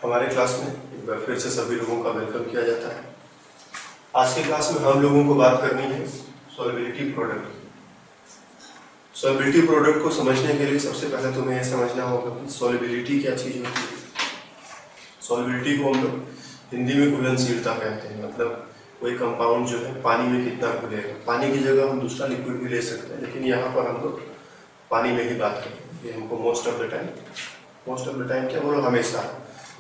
हमारे क्लास में एक बार फिर से सभी लोगों का वेलकम किया जाता है। आज के क्लास में हम लोगों को बात करनी है सॉल्युबिलिटी प्रोडक्ट। सॉल्युबिलिटी प्रोडक्ट को समझने के लिए सबसे पहले तुम्हें यह समझना होगा कि सॉल्युबिलिटी क्या चीज़ होती है। सॉल्युबिलिटी को हम लोग हिंदी में घुलनशीलता कहते हैं, मतलब कोई कंपाउंड जो है पानी में कितना घुलेगा। पानी की जगह हम दूसरा लिक्विड भी ले सकते हैं, लेकिन यहाँ पर हम लोग पानी में ही बात करेंगे। हमको मोस्ट ऑफ द टाइम क्या बोलो, हमेशा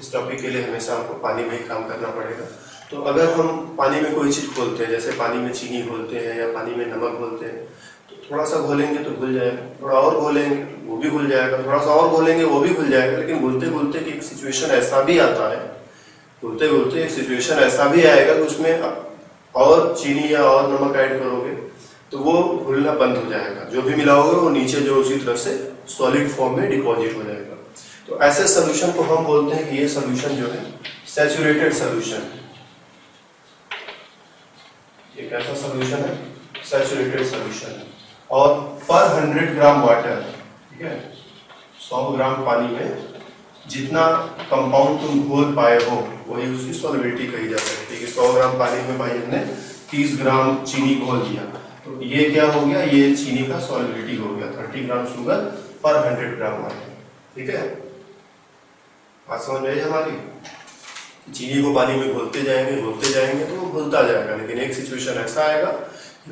इस टॉपिक के लिए हमेशा हमको पानी में ही काम करना पड़ेगा। तो अगर हम पानी में कोई चीज़ घोलते हैं, जैसे पानी में चीनी घोलते हैं या पानी में नमक घोलते हैं, तो थोड़ा सा घोलेंगे तो घुल जाएगा, थोड़ा और घोलेंगे वो भी घुल जाएगा, थोड़ा सा और घोलेंगे वो भी घुल जाएगा। लेकिन घुलते घुलते एक सिचुएशन ऐसा भी आता है, घुलते घुलते एक सिचुएशन ऐसा भी आएगा कि उसमें और चीनी या और नमक ऐड करोगे तो वो घुलना बंद हो जाएगा। जो भी मिलाओगे वो नीचे जो उसी तरह से सॉलिड फॉर्म में डिपॉजिट हो जाएगा। तो ऐसे सोल्यूशन को हम बोलते हैं कि ये सोल्यूशन जो है सैचुरेटेड सोल्यूशन है। ये कैसा सोल्यूशन है? सैचुरेटेड सोल्यूशन है। और पर 100 ग्राम वाटर, ठीक है, 100 ग्राम पानी में जितना कंपाउंड तुम घोल पाए हो वही उसकी सॉल्युबिलिटी कही जा सकती है। कि 100 ग्राम पानी में भाई हमने 30 ग्राम चीनी घोल दिया, तो ये क्या हो गया, ये चीनी का सॉल्युबिलिटी हो गया 30 ग्राम शुगर पर 100 ग्राम वाटर। ठीक है, बात समझ में आई हमारी? चीनी को पानी में घोलते जाएंगे तो वो घुलता जाएगा, लेकिन एक सिचुएशन ऐसा आएगा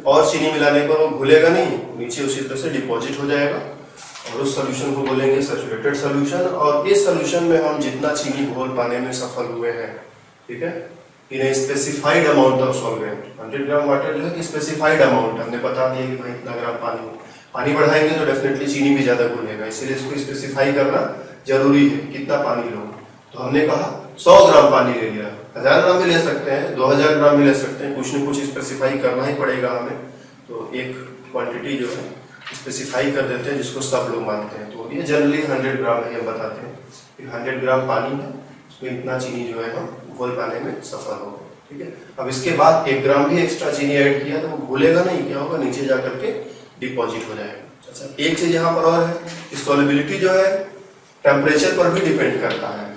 और चीनी मिलाने पर वो घुलेगा नहीं, नीचे उसी तरह से डिपॉजिट हो जाएगा और उस सोल्यूशन को बोलेंगे सैचुरेटेड सोल्यूशन। और इस सोल्यूशन में हम जितना चीनी घोल पाने में सफल हुए हैं, ठीक है, इन specified amount of solvent, 100 gram water जो है स्पेसिफाइड अमाउंट हमने बता दिया कि भाई इतना ग्राम पानी बढ़ाएंगे तो डेफिनेटली चीनी भी ज्यादा घुलेगा, इसीलिए इसको स्पेसिफाई करना जरूरी है कितना पानी लो। तो हमने कहा 100 ग्राम पानी ले लिया, 1000 ग्राम भी ले सकते हैं, 2000 ग्राम भी ले सकते हैं, कुछ न कुछ स्पेसिफाई करना ही पड़ेगा हमें। तो एक क्वांटिटी जो है स्पेसिफाई कर देते हैं जिसको सब लोग मानते हैं। तो ये जनरली 100 ग्राम है, हम बताते हैं कि 100 ग्राम पानी है, उसमें इतना चीनी जो है हम घोल पाने में सफल हो गए। ठीक है, अब इसके बाद 1 ग्राम भी एक्स्ट्रा चीनी ऐड किया तो वो घुलेगा नहीं, क्या होगा, नीचे जा करके डिपॉजिट हो जाएगा। अच्छा, एक चीज यहाँ पर और है कि सॉल्युबिलिटी जो है टेम्परेचर पर भी डिपेंड करता है।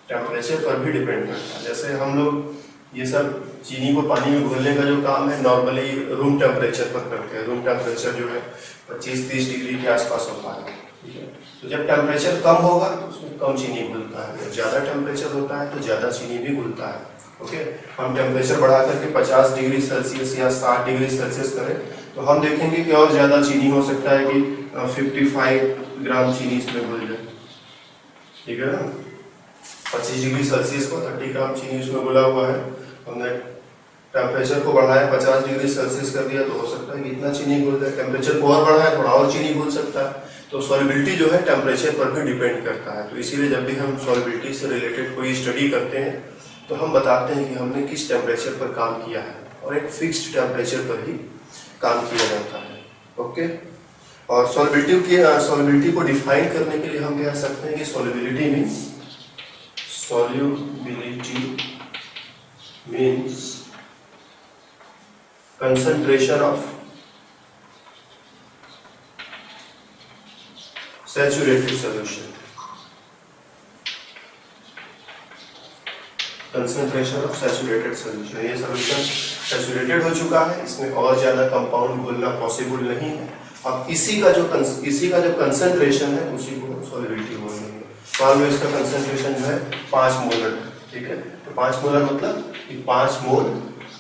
टेम्परेचर पर भी डिपेंड करता है। जैसे हम लोग ये सब चीनी को पानी में घोलने का जो काम है नॉर्मली रूम टेम्परेचर पर करते हैं। रूम टेम्परेचर जो है 25-30 डिग्री के आसपास होता है। ठीक है, तो जब टेम्परेचर कम होगा तो उसमें कम चीनी घुलता है, जब ज़्यादा टेम्परेचर होता है तो ज़्यादा चीनी भी घुलता है। ओके, हम टेम्परेचर बढ़ा करके 50 डिग्री सेल्सियस या 60 डिग्री सेल्सियस करें तो हम देखेंगे कि और ज़्यादा चीनी हो सकता है कि 55 ग्राम चीनी इसमें घुल जाए। ठीक है ना, 25 डिग्री सेल्सियस को 30 ग्राम चीनी उसमें घुला हुआ है, हमने टेम्परेचर को बढ़ाया 50 डिग्री सेल्सियस कर दिया तो हो सकता है कि इतना चीनी घुल जाए। टेम्परेचर को और बढ़ाया थोड़ा और चीनी घुल सकता है। तो सॉल्युबिलिटी जो है टेम्परेचर पर भी डिपेंड करता है। तो इसीलिए जब भी हम सॉल्युबिलिटी से रिलेटेड कोई स्टडी करते हैं तो हम बताते हैं कि हमने किस टेम्परेचर पर काम किया है और एक फिक्स्ड टेम्परेचर पर ही काम किया जाता है। ओके, और सॉल्युबिलिटी को डिफाइन करने के लिए हम कह सकते हैं कि solubility means concentration of saturated solution। concentration of saturated solution, ये solution saturated हो चुका है, इसमें और ज्यादा कंपाउंड घुलना पॉसिबल नहीं है। अब इसी का जो कंसंट्रेशन है उसी को सॉल्युबिलिटी बोलेंगे। मान लो इसका कंसंट्रेशन जो है 5 मोलर, ठीक है, तो 5 मोलर मतलब 5 मोल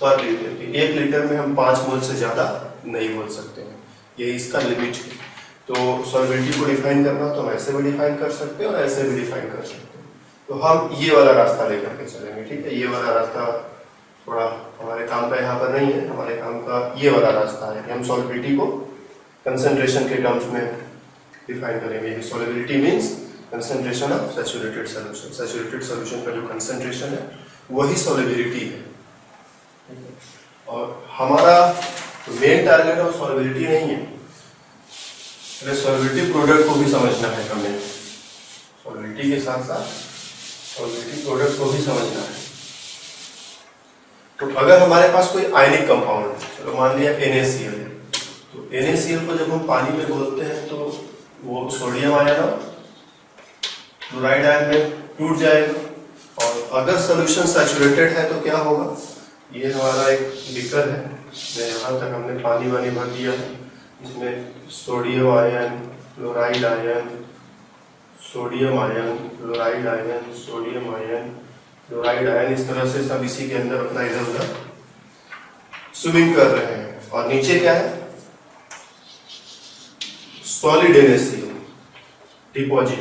पर लीटर। 1 लीटर में हम 5 मोल से ज्यादा नहीं बोल सकते हैं, ये इसका लिमिट है। तो सॉल्युबिलिटी को डिफाइन करना तो हम ऐसे भी डिफाइन कर सकते हैं और ऐसे भी डिफाइन कर सकते हैं। तो हम ये वाला रास्ता लेकर के चलेंगे। ठीक है, ये वाला रास्ता थोड़ा हमारे काम का यहाँ पर नहीं है, हमारे काम का ये वाला रास्ता है कि हम सॉल्युबिलिटी को कंसंट्रेशन के टर्म्स में डिफाइन करेंगे। Solubility means concentration of saturated solution. Saturated solution का जो कंसंट्रेशन है वही सॉल्युबिलिटी है। और हमारा मेन टारगेट है सॉल्युबिलिटी नहीं है, सॉल्युबिलिटी प्रोडक्ट को भी समझना है हमें, सॉल्युबिलिटी के साथ साथ सॉल्युबिलिटी प्रोडक्ट को भी समझना है। तो अगर हमारे पास कोई आयनिक कंपाउंड है, चलो मान लिया NaCl, तो NaCl को जब हम पानी में घोलते हैं तो वो सोडियम आयन और क्लोराइड आयन में टूट जाएगा। और अगर सोल्यूशन सैचुरेटेड है तो क्या होगा, ये हमारा एक बीकर है, यहाँ तक हमने पानी वानी भर दिया है, इसमें sodium ion, chloride ion, sodium ion, chloride ion, sodium ion, chloride ion, इस तरह से सब इसी के अंदर अपना इधर उधर स्विमिंग कर रहे हैं। और नीचे क्या है, सॉलिड NaCl डिपॉजिट,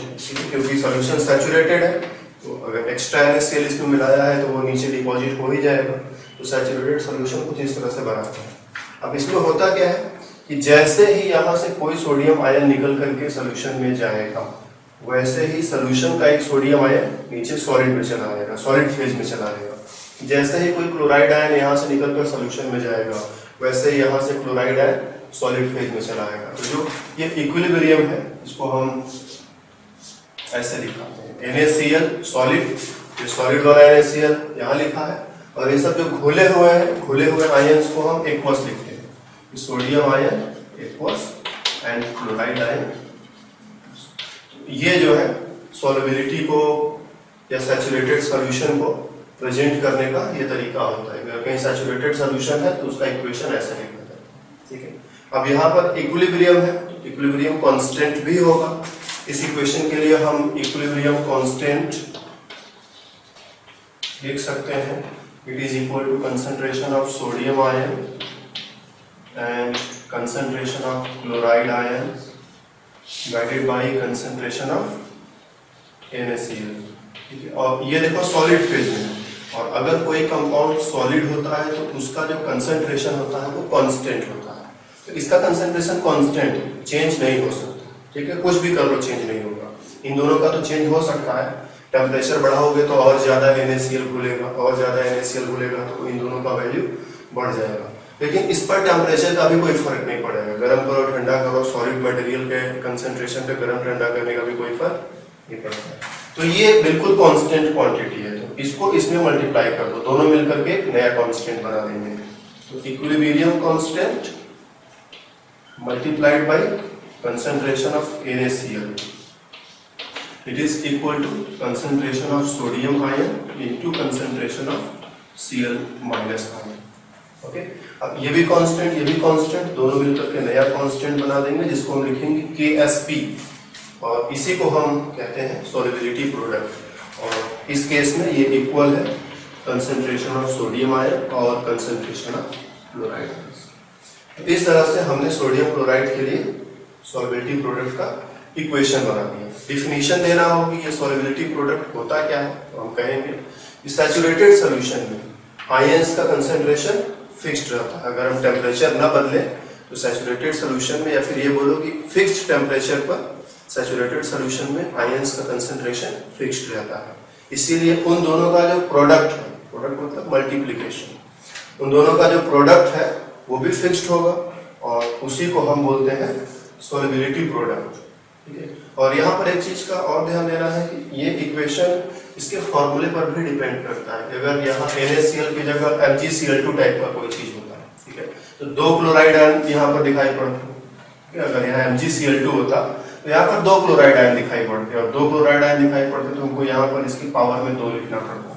क्योंकि सॉल्यूशन सैचुरेटेड है तो अगर एक्स्ट्रा NaCl इसमें मिलाया है तो वो नीचे डिपॉजिट हो ही जाएगा। तो सैचुरेटेड सॉल्यूशन कुछ इस तरह से बनाते हैं। अब इसमें होता क्या है कि जैसे ही यहाँ से कोई सोडियम आयन निकल करके सॉल्यूशन में जाएगा, वैसे ही सॉल्यूशन का एक सोडियम आयन नीचे सॉलिड में चला जाएगा, सॉलिड फेज में चला जाएगा। जैसे ही कोई क्लोराइड आयन यहाँ से निकलकर सॉल्यूशन में जाएगा, वैसे ही यहाँ से क्लोराइड आयन सॉलिड फेज में चला आएगा। तो जो ये इक्विलिब्रियम है, इसको हम ऐसे दिखाते हैं, NaCl सॉलिड, ये सॉलिड वाला NaCl यहाँ लिखा है, और ये सब जो घुले हुए आयंस को हम एक्वस लिखते हैं, sodium ion aqueous and chloride ion. ये जो है सॉल्युबिलिटी को या सैचुरेटेड सॉल्यूशन को प्रेजेंट करने का ये तरीका होता है। अगर कहीं सैचुरेटेड सॉल्यूशन है तो उसका इक्वेशन ऐसे लिखा जाता है, ठीक है। अब यहाँ पर इक्विलिब्रियम है, इक्विलिब्रियम कांस्टेंट भी होगा। इस इक्वेशन के लिए हम इक्विलिब्रियम कांस्टेंट लिख सकते हैं, it is equal to concentration of sodium ion and concentration of chloride ion divided by concentration of NaCl, ठीक है। और ये देखो सॉलिड फेज में, और अगर कोई कंपाउंड सॉलिड होता है तो उसका जो कंसंट्रेशन होता है वो कांस्टेंट होता है। तो इसका कंसंट्रेशन कांस्टेंट, चेंज नहीं हो सकता, ठीक है, कुछ भी कर लो चेंज नहीं होगा। इन दोनों का तो चेंज हो सकता है, टेम्परेचर बढ़ाओगे तो और ज्यादा NaCl घुलेगा, और ज्यादा NaCl घुलेगा तो इन दोनों का वैल्यू बढ़ जाएगा। लेकिन इस पर टेम्परेचर का भी कोई फर्क नहीं पड़ेगा, गर्म करो ठंडा करो, सॉलिड मटेरियल के कंसंट्रेशन पे गर्म ठंडा करने का भी कोई फर्क नहीं पड़ता। तो ये बिल्कुल कांस्टेंट क्वांटिटी है, तो इसको इसमें मल्टीप्लाई कर दो, दोनों मिलकर के एक नया कांस्टेंट बना देंगे। तो equilibrium constant multiplied by concentration of NaCl, it is equal to concentration of sodium ion into concentration of Cl minus ion, okay. अब ये भी कांस्टेंट, दोनों मिलकर के नया कांस्टेंट बना देंगे जिसको हम लिखेंगे Ksp, और इसी को हम कहते हैं सॉल्युबिलिटी प्रोडक्ट। और इस केस में ये इक्वल है कंसंट्रेशन ऑफ सोडियम आयन और कंसंट्रेशन ऑफ क्लोराइड आयन। इस तरह से हमने सोडियम क्लोराइड के लिए सॉल्युबिलिटी प्रोडक्ट का इक्वेशन बना दिया। डिफिनीशन देना होगी ये सॉल्युबिलिटी प्रोडक्ट होता क्या है, तो हम कहेंगे इस सैचुरेटेड सॉल्यूशन में आयंस का कंसंट्रेशन फिक्स्ड रहता है। अगर हम टेम्परेचर न बदले तो सैचुरेटेड सॉल्यूशन में, या फिर ये बोलो कि फिक्स्ड टेम्परेचर पर सैचुरेटेड सॉल्यूशन में आयंस का कंसंट्रेशन फिक्स्ड रहता है। इसीलिए उन दोनों का जो प्रोडक्ट है, प्रोडक्ट मतलब मल्टीप्लिकेशन, उन दोनों का जो प्रोडक्ट है वो भी फिक्स्ड होगा, और उसी को हम बोलते हैं सॉल्युबिलिटी प्रोडक्ट, ठीक है। और यहाँ पर एक चीज का और ध्यान देना है कि ये इक्वेशन इसके फॉर्मूले पर भी डिपेंड करता है। अगर यहाँ NaCl की जगह MgCl2 टाइप का कोई चीज होता है, ठीक है, तो दो क्लोराइड आयन यहाँ पर दिखाई पड़ते हैं। अगर यहाँ MgCl2 होता तो यहाँ पर दो क्लोराइड आयन दिखाई पड़ते, और दो क्लोराइड आयन दिखाई पड़ते तो हमको यहाँ पर इसकी पावर में 2 लिखना पड़ता।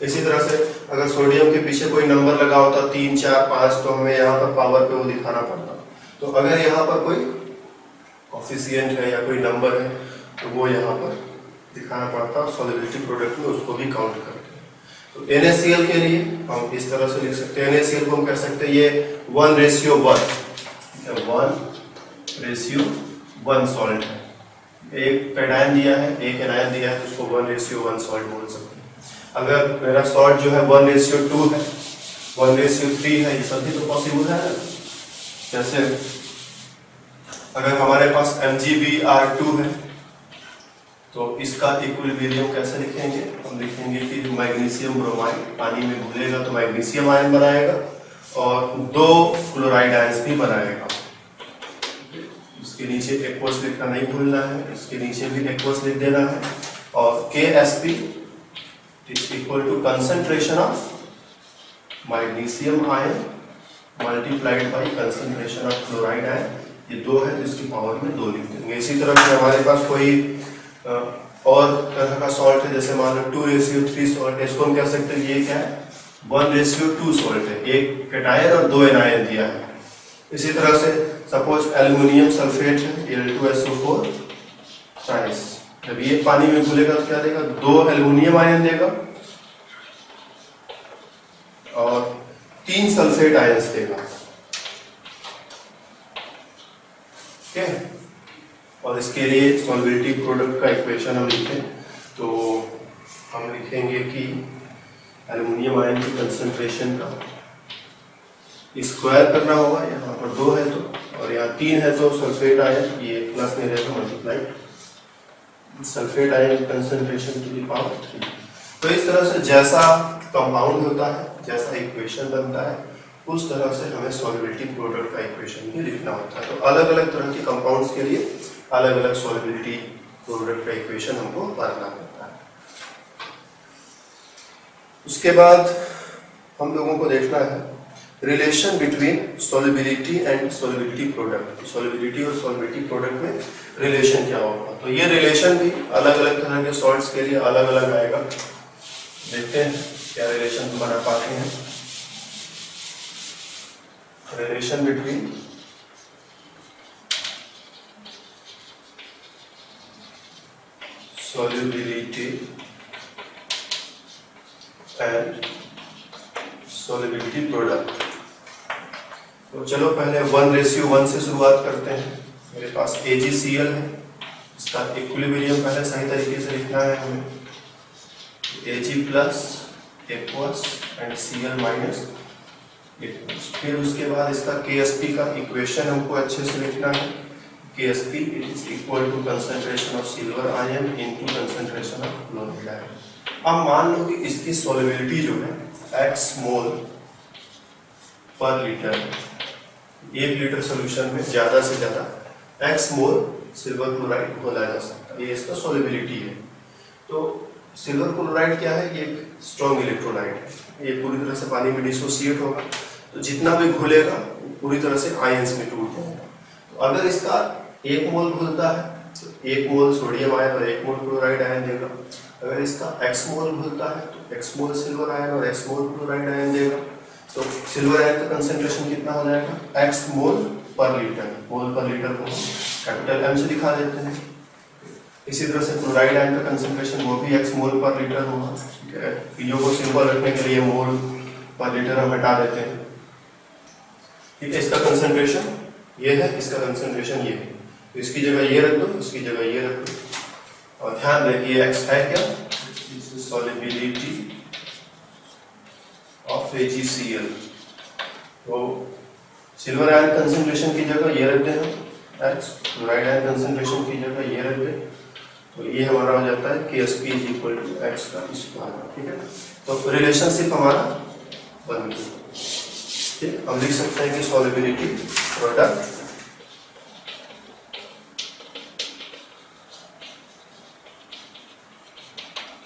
इसी तरह से अगर सोडियम के पीछे कोई नंबर लगा होता 3, 4, 5, तो हमें यहाँ पर पावर पे वो दिखाना पड़ता। तो अगर यहाँ पर कोई कोफिशिएंट है या कोई नंबर है तो वो यहाँ पर दिखाना पड़ता है, सॉल्युबिलिटी प्रोडक्ट में उसको भी काउंट करते हैं। तो NaCl के लिए हम इस तरह से लिख सकते हैं, NaCl को हम कह सकते हैं ये 1:1, 1:1 सॉल्ट है। एक कैटायन दिया है, एक एनायन दिया है, उसको 1:1 सॉल्ट बोल सकते हैं। अगर मेरा सॉल्ट जो है 1:2 है, 1:3 है, ये सब भी तो पॉसिबल है ना। जैसे अगर हमारे पास MgBr2 है तो इसका इक्विलिब्रियम कैसे लिखेंगे, हम लिखेंगे कि मैग्नीशियम ब्रोमाइड पानी में घुलेगा तो मैग्नीशियम आयन बनाएगा और 2 क्लोराइड आयंस भी बनाएगा। इसके नीचे एक्वस लिखना नहीं भूलना है, इसके नीचे भी एक्वस लिख देना है। और Ksp is equal to concentration of magnesium ion multiplied by concentration of chloride ion. ये 2 है तो इसकी पावर में 2 लिख देंगे। इसी तरह से हमारे पास कोई और तरह का सॉल्ट है, जैसे मान लो 2:3 सॉल्ट है, इसको हम कह सकते हैं ये क्या है 1:2 सॉल्ट है, एक कैटायन और 2 एनायन दिया है। इसी तरह से सपोज एल्युमिनियम सल्फेट है Al2SO4 ट्राइस, जब ये पानी में घुलेगा तो क्या देगा 2 एल्युमिनियम आयन देगा और 3 सल्फेट आयंस देगा। ठीक है, और इसके लिए सॉल्युबिलिटी प्रोडक्ट का इक्वेशन हम लिखें तो हम लिखेंगे कि एल्युमिनियम आयन की कंसंट्रेशन का स्क्वायर करना होगा, यहाँ पर 2 है तो, और यहाँ 3 है तो सल्फेट आयन ये प्लस में रहेगा multiplied sulphate ion concentration to the power 3। तो इस तरह से जैसा कंपाउंड होता है, जैसा इक्वेशन बनता है, उस तरह से हमें सॉल्युबिलिटी प्रोडक्ट का इक्वेशन भी लिखना होता है। तो अलग अलग तरह के कंपाउंड्स के लिए अलग अलग सॉल्युबिलिटी प्रोडक्ट का इक्वेशन हमको पढ़ना पड़ता है। उसके बाद हम लोगों को देखना है relation between solubility and solubility product. Solubility और सॉल्युबिलिटी प्रोडक्ट में रिलेशन क्या होगा, तो ये रिलेशन भी अलग अलग तरह के सॉल्ट्स के लिए अलग अलग आएगा। देखते हैं क्या रिलेशन बना पाते हैं। Relation between solubility and solubility product। तो चलो पहले 1:1 से शुरुआत करते हैं। मेरे पास AgCl है, इसका इक्विलिब्रियम पहले सही तरीके से लिखना है हमें, Ag plus aqueous and Cl minus aqueous. फिर उसके बाद इसका KSP का इक्वेशन हमको अच्छे से लिखना है। KSP it is equal to concentration of silver ion into concentration of chloride ion। अब मान लो कि इसकी solubility जो है x मोल पर लीटर, 1 लीटर सोल्यूशन में ज्यादा से ज्यादा x मोल सिल्वर क्लोराइड घोला जा सकता है, ये इसका solubility है। तो सिल्वर क्लोराइड क्या है, ये एक स्ट्रॉन्ग इलेक्ट्रोलाइट है, ये पूरी तरह से पानी में डिसोसिएट होगा, तो जितना भी घुलेगा पूरी तरह से आयंस में टूट जाएगा। तो अगर इसका 1 मोल घुलता है तो 1 मोल सोडियम आयन और 1 मोल क्लोराइड आयन देगा। अगर इसका x मोल घुलता है तो x मोल सिल्वर आयन और x मोल क्लोराइड आयन देगा। तो सिल्वर आयन का कंसंट्रेशन कितना हो जाएगा, x मोल पर लीटर। मोल पर लीटर को कैपिटल M से दिखा देते हैं। इसी तरह से क्लोराइड आयन का कंसंट्रेशन वो भी x मोल पर लीटर होगा। ठीक है, पीओ को सिंपल रखने के लिए मोल पर लीटर हम हटा देते हैं। ठीक है, इसका कंसंट्रेशन ये है, इसका कंसंट्रेशन ये है, तो इसकी जगह ये रख दो, इसकी जगह ये रख दो। और ध्यान रखिए x है क्या, सॉल्युबिलिटी ऑफ AgCl। तो सिल्वर आयन कंसंट्रेशन की जगह ये रख दें हम x, क्लोराइड आयन कंसंट्रेशन की जगह ये रख दें, तो ये हमारा हो जाता है KSP = x का स्क्वायर। ठीक है, तो रिलेशनशिप हमारा बन गया। ठीक, हम लिख सकते हैं कि सॉल्युबिलिटी प्रोडक्ट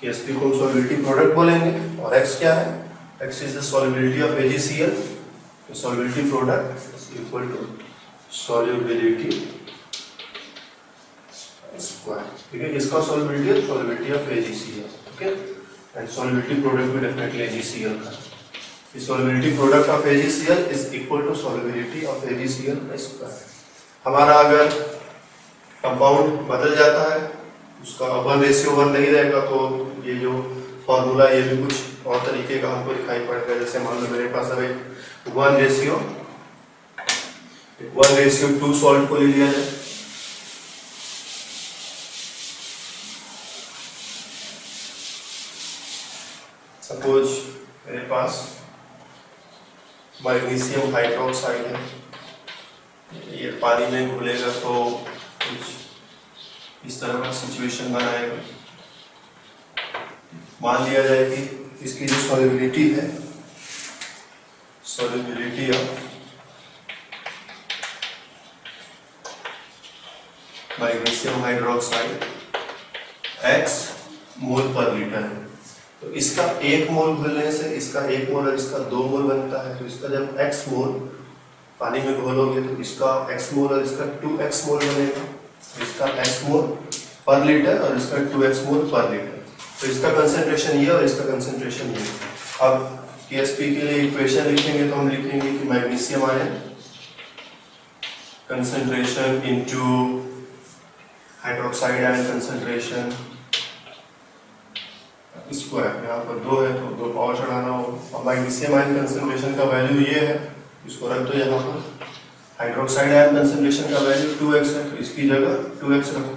KSP को सॉल्युबिलिटी प्रोडक्ट बोलेंगे, और x क्या है, x is the solubility of AgCl। तो solubility product equal to solubility square. ठीक है, इसका सॉल्युबिलिटी है solubility of AgCl। Okay, and solubility product भी डेफिनेटली AgCl का। Solubility product of AgCl is equal to solubility of AgCl square. हमारा अगर compound बदल जाता है, उसका 1:1 नहीं रहेगा, तो ये जो फॉर्मूला ये भी कुछ और तरीके का हमको दिखाई पड़ेगा। जैसे मान लो मेरे पास अभी 1:2 सॉल्ट को ले लिया जाए, सपोज मेरे पास मैग्नीशियम हाइड्रोक्साइड है, ये पानी में घुलेगा तो कुछ इस तरह का सिचुएशन बनाएगा। मान लिया जाए कि इसकी जो सॉल्युबिलिटी है, solubility of magnesium hydroxide x मोल पर लीटर है। तो इसका 1 मोल घुलने से इसका 1 मोल और इसका 2 मोल बनता है। तो इसका जब x मोल पानी में घोलोगे तो इसका x मोल और इसका 2x मोल बनेगा। इसका x मोल पर लीटर और इसका 2x मोल पर लीटर। तो इसका कंसंट्रेशन ये और इसका कंसंट्रेशन ये। अब KSP के लिए इक्वेशन लिखेंगे तो हम लिखेंगे कि magnesium ion concentration into hydroxide ion concentration square. यहाँ पर 2 है तो 2 पावर चढ़ाना होगा। और मैग्नीशियम आयन कंसंट्रेशन का वैल्यू ये है, इसको रख दो यहाँ पर। हाइड्रोक्साइड आयन कंसंट्रेशन का वैल्यू 2x है तो इसकी जगह 2x रखो।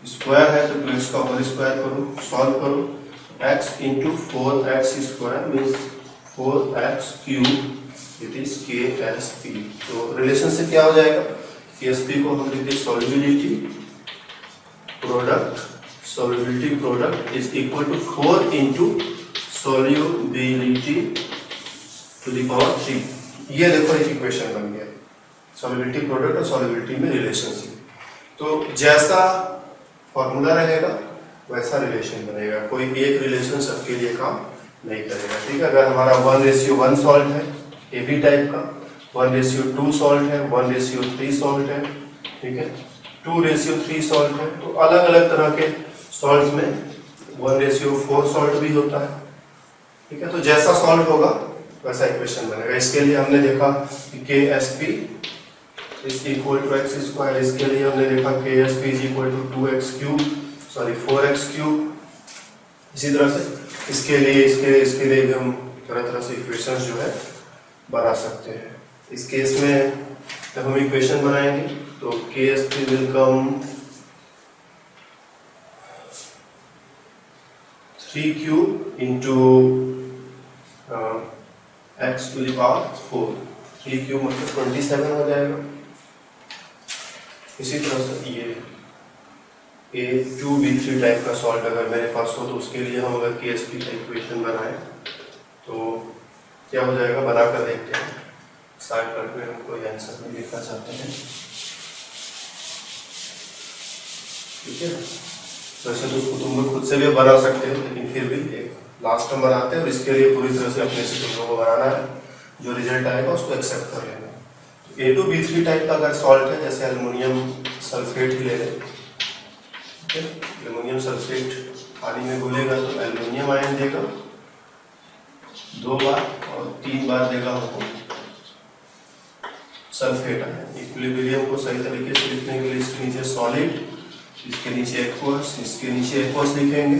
स्क्वायर है तो 2x का होल स्क्वायर करो, सॉल्व करो। x into 4x square means 4x cube, it is KSP। तो रिलेशनशिप क्या हो जाएगा? KSP को हम लिखते हैं solubility product is equal to 4 into solubility to the power 3। ये देखो एक इक्वेशन बन गया, सॉल्युबिलिटी प्रोडक्ट और सॉल्युबिलिटी में रिलेशनशिप। तो जैसा फॉर्मूला रहेगा वैसा रिलेशन बनेगा, कोई एक रिलेशन सबके लिए काम नहीं करेगा। ठीक है, अगर हमारा 1:1 सॉल्ट है AB टाइप का, 1:2 सॉल्ट है, 1:3 सॉल्ट है, ठीक है, 2:3 सॉल्ट है, तो अलग अलग तरह के सॉल्ट में 1:4 सॉल्ट भी होता है। ठीक है, तो जैसा सॉल्ट होगा वैसा इक्वेशन बनेगा। इसके लिए हमने देखा कि KSP is equal to x square. इसके लिए हमने देखा KSP is equal to 4x cube. इसी तरह से इसके लिए भी हम तरह तरह से इक्वेशंस जो है बना सकते हैं। इस केस में जब हम इक्वेशन बनाएंगे तो KSP will come 3 cube into x to the power 4। 3 cube मतलब 27 हो जाएगा। इसी तरह से ये A2B3 टाइप का सॉल्ट अगर मेरे पास हो तो उसके लिए हम अगर KSP का इक्वेशन बनाएं तो क्या हो जाएगा, बनाकर देखते हैं। साइड पर में हम कोई आंसर नहीं लिखना चाहते हैं। ठीक है, वैसे तो उसको तुम लोग खुद से भी बना सकते हो, लेकिन फिर भी एक लास्ट में बनाते हैं और इसके लिए पूरी तरह से अपने से तुम लोगों को बनाना है। जो रिजल्ट आएगा उसको एक्सेप्ट कर लेना। A2B3 टाइप का अगर सॉल्ट है, जैसे एल्युमिनियम सल्फेट ही ले लें, एल्युमिनियम सल्फेट पानी में घुलेगा तो एल्युमिनियम आयन देगा 2 बार और 3 बार देगा हमको सल्फेट आयन। इक्विलिब्रियम को सही तरीके से लिखने के लिए इसके नीचे सॉलिड, इसके नीचे एक्वस, इसके नीचे एक्वस लिखेंगे।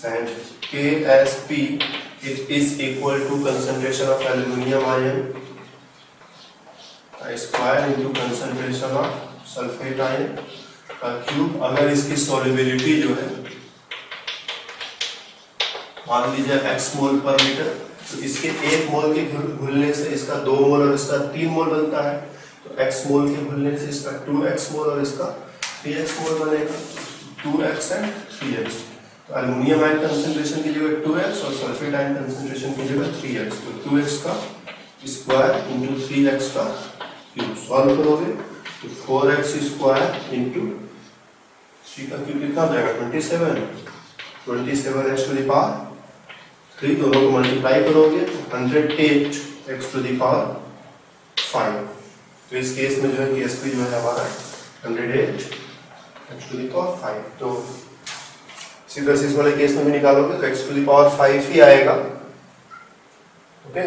And KSP it is equal to concentration of aluminium ion square into concentration of sulphate ion का क्यूब। अगर इसकी सॉल्युबिलिटी जो है मान लीजिए x मोल पर लीटर, तो इसके 1 मोल के घुलने से इसका 2 मोल और इसका 3 मोल बनता है। तो x मोल के घुलने से इसका 2x मोल और इसका 3x मोल बनेगा, 2x एंड 3x। तो एल्युमिनियम आयन कंसंट्रेशन की जगह 2x और सल्फेट आयन कंसंट्रेशन की जगह 3x। तो 2x का स्क्वायर इंटू 3x का क्यूब। सॉल्व करोगे तो 4x स्क्वायर इंटू 3 का क्यूब कितना हो जाएगा 27x टू द पावर 3। दोनों को मल्टीप्लाई करोगे तो 108x टू द पावर 5। तो इस केस में जो है KSP जो है हमारा 108x टू द पावर 5। तो इसी तरह से इस वाले केस में भी निकालोगे तो x टू द पावर 5 ही आएगा। ओके,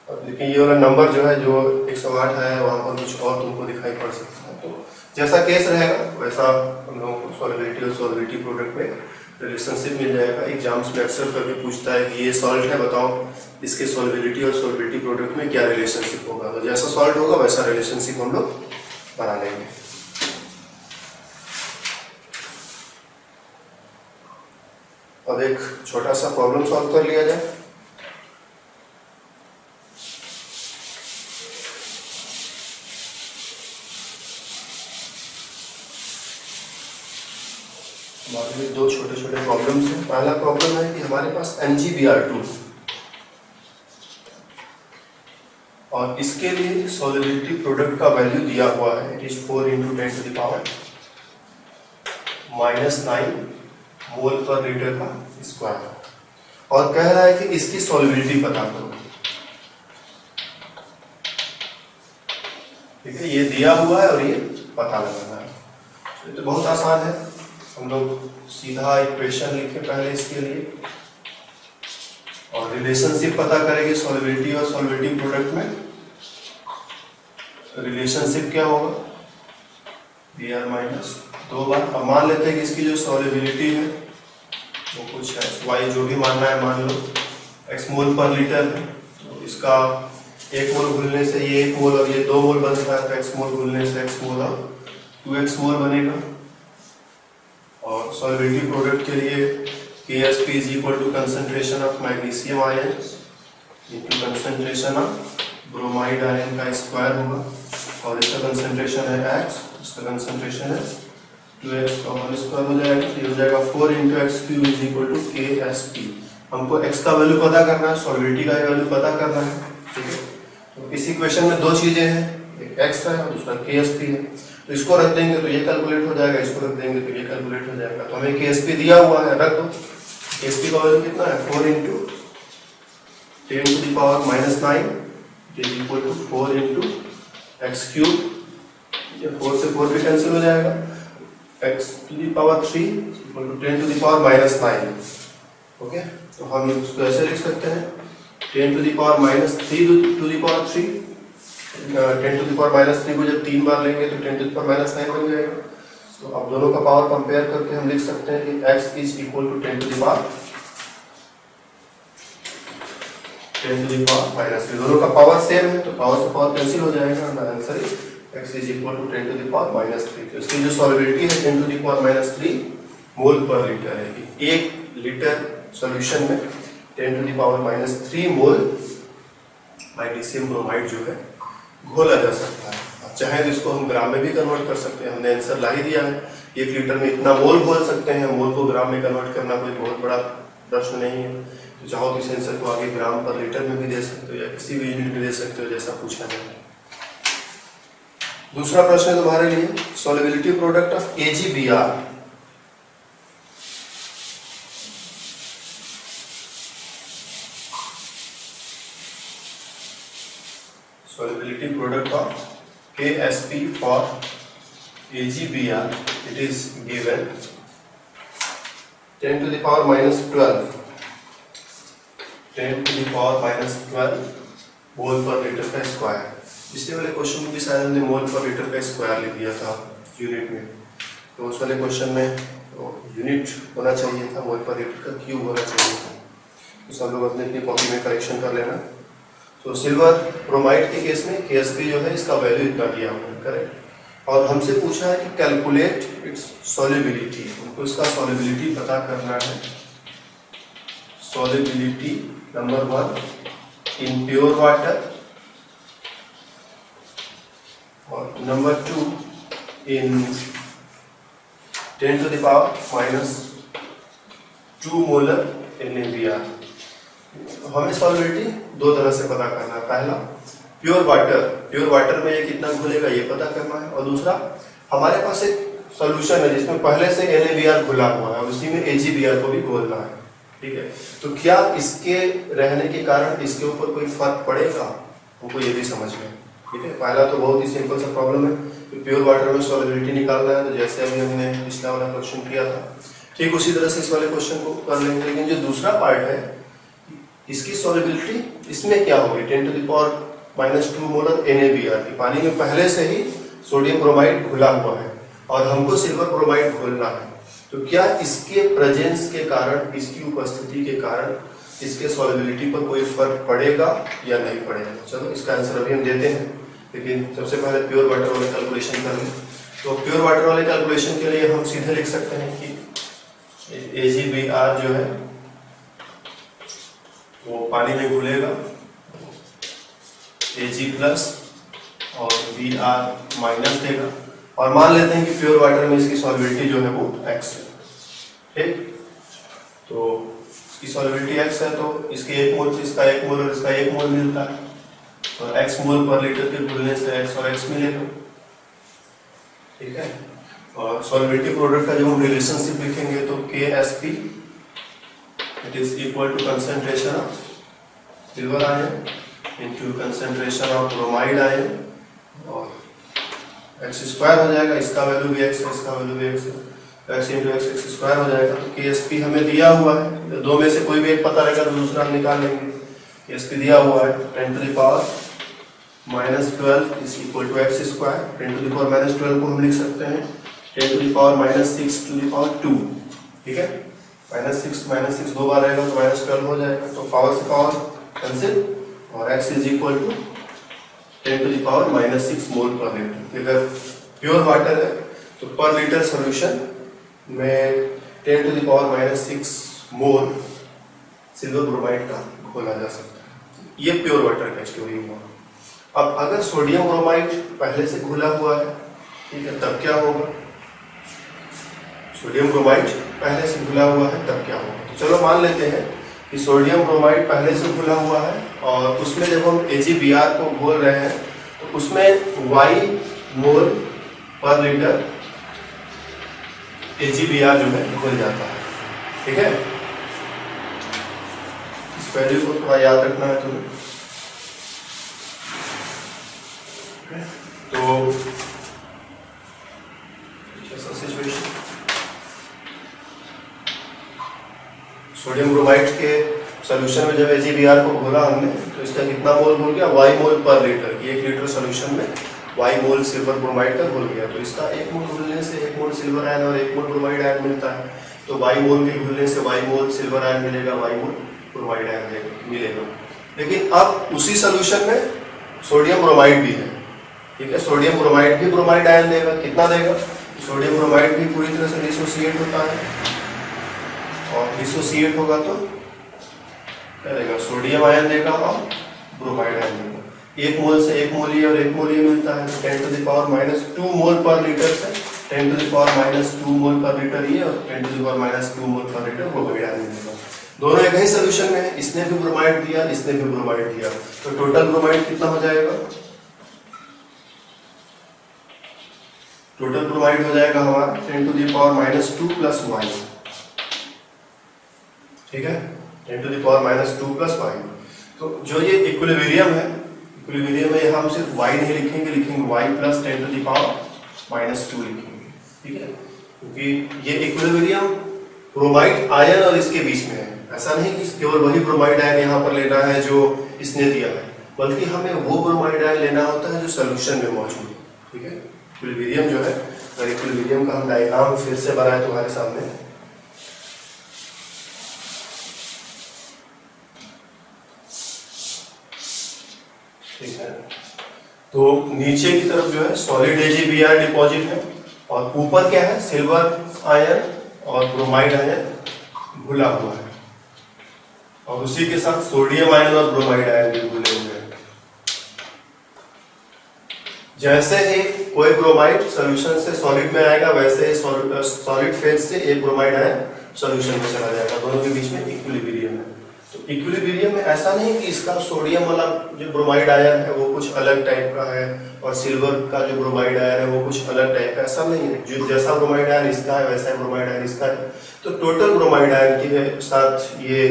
लेकिन ये वाला नंबर जो है जो 108 है वहाँ पर कुछ और तुमको दिखाई पड़ सकता है। तो जैसा केस रहेगा वैसा हम लोगों को सॉल्युबिलिटी और सॉल्युबिलिटी प्रोडक्ट में रिलेशनशिप मिल जाएगा। एग्जाम्स में अक्सर करके पूछता है कि ये सॉल्ट है, बताओ इसके सॉल्युबिलिटी और सॉल्युबिलिटी प्रोडक्ट में क्या रिलेशनशिप होगा। तो जैसा सॉल्ट होगा वैसा रिलेशनशिप हम लोग बना लेंगे। अब एक छोटा सा प्रॉब्लम सॉल्व कर लिया जाए। हमारे लिए 2 छोटे छोटे प्रॉब्लम्स हैं। पहला प्रॉब्लम है कि हमारे पास MgBr2 और इसके लिए सॉल्युबिलिटी प्रोडक्ट का वैल्यू दिया हुआ है, it is 4 × 10 to the power -9 mole पर लीटर का स्क्वायर, और कह रहा है कि इसकी सॉल्युबिलिटी पता करो। ठीक है, ये दिया हुआ है और ये पता लगाना है। तो बहुत आसान है। हम लोग सीधा इक्वेशन लिखे पहले इसके लिए और रिलेशनशिप पता करेंगे सॉल्युबिलिटी और सॉल्युबिलिटी प्रोडक्ट में। रिलेशनशिप क्या होगा, बी आर माइनस 2 बार। अब मान लेते हैं कि इसकी जो सॉल्युबिलिटी है वो कुछ एक्स वाई जो भी मानना है मान लो, एक्स मोल पर लीटर है। तो इसका 1 मोल घुलने से ये 1 मोल और ये 2 मोल बनता है, तो एक्स मोल घुलने से एक्स मोल और 2x मोल बनेगा। और सॉल्युबिलिटी प्रोडक्ट के लिए KSP is equal to concentration of magnesium ions into concentration of bromide ion का स्क्वायर होगा। और इसका कंसंट्रेशन है x, इसका कंसंट्रेशन है 2x का होल स्क्वायर हो जाएगा। ये हो जाएगा 4 × x³ is equal to KSP। हमको x का वैल्यू पता करना है, सॉल्युबिलिटी का वैल्यू पता करना है, ठीक है। तो इस इक्वेशन में 2 चीजें हैं, एक x है और दूसरा KSP है। तो इसको रख देंगे तो ये कैलकुलेट हो जाएगा, इसको रख देंगे तो ये कैलकुलेट हो जाएगा। तो हमें KSP दिया हुआ है, रख दो। KSP का वैल्यू कितना है, 4 × 10⁻⁹ इज इक्वल टू 4 × x³। ये 4 से 4 भी कैंसिल हो जाएगा, x³ इक्वल टू 10⁻⁹। ओके, तो हम इसको ऐसे लिख सकते हैं 10⁻³ 10⁻³ को जब 3 बार लेंगे तो 10⁻⁹ बन जाएगा। तो अब दोनों का पावर कंपेयर करके हम लिख सकते हैं कि x इज इक्वल टू 10⁻⁻। दोनों का पावर सेम है तो पावर से पावर कैंसिल हो जाएगा। Answer is x is equal to 10⁻⁻3। तो इसकी जो सॉल्युबिलिटी है 10⁻³ मोल पर लीटर है। 1 लीटर सॉल्यूशन में 10⁻³ मोल मैग्नीशियम ब्रोमाइड जो है घोला जा सकता है। अब चाहे तो इसको हम ग्राम में भी कन्वर्ट कर सकते हैं, हमने आंसर ला ही दिया है। 1 लीटर में इतना मोल घोल सकते हैं, मोल को ग्राम में कन्वर्ट करना कोई बहुत बड़ा प्रश्न नहीं है। तो चाहो तो इस आंसर को आगे ग्राम पर लीटर में भी दे सकते हो या किसी भी यूनिट में दे सकते हो जैसा पूछा जाए। दूसरा प्रश्न है तुम्हारे लिए, solubility product of AgBr। Solubility product of KSP for AgBr, it is given 10⁻⁻12 मोल पर लीटर का स्क्वायर। पिछले वाले क्वेश्चन में भी शायद हमने मोल पर लीटर का स्क्वायर लिख दिया था यूनिट में, तो उस वाले क्वेश्चन में यूनिट होना चाहिए था, मोल पर लीटर का क्यूब होना चाहिए था। तो सब लोग अपने अपनी कॉपी में करेक्शन कर लेना। तो सिल्वर ब्रोमाइड के केस में KSP जो है इसका वैल्यू इतना दिया हुआ है, करेक्ट। और हमसे पूछा है कि कैलकुलेट इट्स सॉल्युबिलिटी, उनको इसका सॉल्युबिलिटी पता करना है। Solubility number 1 in pure water और नंबर 2 इन 10⁻⁻² मोलर NaBr। हमें सॉल्युबिलिटी 2 तरह से पता करना है। पहला प्योर वाटर में ये कितना घुलेगा ये पता करना है, और दूसरा हमारे पास एक सॉल्यूशन है जिसमें पहले से NaBr घुला हुआ है और उसी में AgBr को भी घोलना है, ठीक है। तो क्या इसके रहने के कारण इसके ऊपर कोई फर्क पड़ेगा, हमको ये भी समझना है, ठीक है। पहला तो बहुत ही सिंपल सा प्रॉब्लम है कि प्योर वाटर में सॉल्युबिलिटी निकालना है, तो जैसे अभी हमने पिछला वाला क्वेश्चन किया था ठीक उसी तरह से इस वाले क्वेश्चन को कर लेंगे। लेकिन जो दूसरा पार्ट है इसकी सॉल्युबिलिटी इसमें क्या होगी, 10⁻⁻² मोलर NaBr की। पानी में पहले से ही सोडियम ब्रोमाइड घुला हुआ है और हमको सिल्वर ब्रोमाइड घोलना है, तो क्या इसके प्रेजेंस के कारण, इसकी उपस्थिति के कारण इसके सॉल्युबिलिटी पर कोई फर्क पड़ेगा या नहीं पड़ेगा। चलो इसका आंसर अभी हम देते हैं, लेकिन सबसे पहले प्योर वाटर वाले कैलकुलेशन कर लें। तो प्योर वाटर वाले कैलकुलेशन के लिए हम सीधे लिख सकते हैं कि AgBr जो है वो पानी में घुलेगा, Ag+ और Br- देगा, और मान लेते हैं कि प्योर वाटर में इसकी सॉल्युबिलिटी जो है वो x है, ठीक। तो इसकी सॉल्युबिलिटी x है तो इसके 1 मोल से इसका 1 मोल और इसका 1 मोल मिलता है, तो x मोल पर लीटर के घुलने से x और x मिलेगा, ठीक है। और सॉल्युबिलिटी प्रोडक्ट का जब हम रिलेशनशिप लिखेंगे तो KSP it is equal to concentration of silver ion into concentration of bromide ion और x² हो जाएगा, इसका वैल्यू भी x है, इसका वैल्यू भी x है, x into x x square हो जाएगा। तो KSP हमें दिया हुआ है, तो दो में से कोई भी एक पता रहेगा तो दूसरा हम निकाल लेंगे। KSP दिया हुआ है 10 to the power -12 is equal to x square. 10 to the power -12 को हम लिख सकते हैं 10 to the power -6 to the power 2, ठीक है। -6 दो बार रहेगा तो -12 हो जाएगा, तो पावर से पावर कैंसिल और x is equal to 10 to the power -6 mole पर लीटर। अगर प्योर वाटर है तो पर लीटर सॉल्यूशन में 10 to the power -6 mole silver bromide का घोला जा सकता है। ये प्योर वाटर का स्टोरी हुआ। अब अगर सोडियम ब्रोमाइड पहले से घुला हुआ है, ठीक है, तब क्या होगा? सोडियम ब्रोमाइड पहले से घुला हुआ है तब क्या होगा? तो चलो मान लेते हैं कि सोडियम ब्रोमाइड पहले से घुला हुआ है और उसमें जब हम AgBr को घोल रहे हैं तो उसमें y मोल पर लीटर AgBr जो है घुल जाता है, ठीक है। इस वैल्यू को थोड़ा याद रखना है तुम्हें। तो ऐसा सिचुएशन, सोडियम ब्रोमाइड के सॉल्यूशन में जब AgBr को घोला हमने तो इसका कितना मोल घुल गया? y मोल पर लीटर। 1 लीटर सॉल्यूशन में y मोल सिल्वर ब्रोमाइड का घुल गया। तो इसका 1 मोल घुलने से 1 मोल सिल्वर आयन और 1 मोल ब्रोमाइड आयन मिलता है। तो y मोल के घुलने से y मोल सिल्वर आयन मिलेगा, y मोल ब्रोमाइड आयन मिलेगा। लेकिन अब उसी सॉल्यूशन में सोडियम ब्रोमाइड भी है, ठीक है। सोडियम ब्रोमाइड भी ब्रोमाइड आयन देगा। कितना देगा? सोडियम ब्रोमाइड भी पूरी तरह से डिसोसिएट होता है और डिसोसिएट होगा तो क्या देगा? सोडियम आयन देगा और ब्रोमाइड आयन देगा। 1 मोल से 1 मोल ये और 1 मोल ये मिलता है। 10 टू द पावर -2 मोल पर लीटर से 10 टू द पावर -2 मोल पर लीटर ये और 10 टू द पावर -2 मोल पर लीटर ब्रोमाइड आयन मिलेगा। दोनों एक ही सॉल्यूशन में है, इसने भी ब्रोमाइड दिया, इसने भी ब्रोमाइड दिया, तो टोटल ब्रोमाइड कितना हो जाएगा? टोटल ब्रोमाइड हो जाएगा हमारा 10 to the power -2 plus y, ठीक है। 10 to the power -2 plus y। तो जो ये इक्विलिब्रियम है, इक्विलिब्रियम में यहाँ हम सिर्फ y नहीं लिखेंगे, लिखेंगे y plus 10 to the power -2 लिखेंगे, ठीक है। क्योंकि ये इक्विलिब्रियम ब्रोमाइड आयन और इसके बीच में है। ऐसा नहीं कि केवल वही ब्रोमाइड आयन यहाँ पर लेना है जो इसने दिया है, बल्कि हमें वो ब्रोमाइड आयन लेना होता है जो सॉल्यूशन में मौजूद है, ठीक है। इक्विलिब्रियम जो है, अगर इक्विलिब्रियम का हम डायग्राम फिर से बनाए तुम्हारे सामने, ठीक है। तो नीचे की तरफ जो है सॉलिड AgBr डिपॉजिट है और ऊपर क्या है? सिल्वर आयन और ब्रोमाइड आयन घुला हुआ है और उसी के साथ सोडियम आयन और ब्रोमाइड आयन भी घुले हुए हैं। जैसे ही कोई ब्रोमाइड सॉल्यूशन से सॉलिड में आएगा वैसे ही सॉलिड फेज से एक ब्रोमाइड आयन सॉल्यूशन में चला जाएगा। दोनों के बीच में इक्विलिब्रियम है। तो इक्विलिब्रियम में ऐसा नहीं कि इसका सोडियम वाला जो ब्रोमाइड आयन है वो कुछ अलग टाइप का है और सिल्वर का जो ब्रोमाइड आयन है वो कुछ अलग टाइप का, ऐसा नहीं है। जो जैसा ब्रोमाइड आयन इसका है वैसा ही ब्रोमाइड आयन इसका है। तो टोटल ब्रोमाइड आयन के साथ ये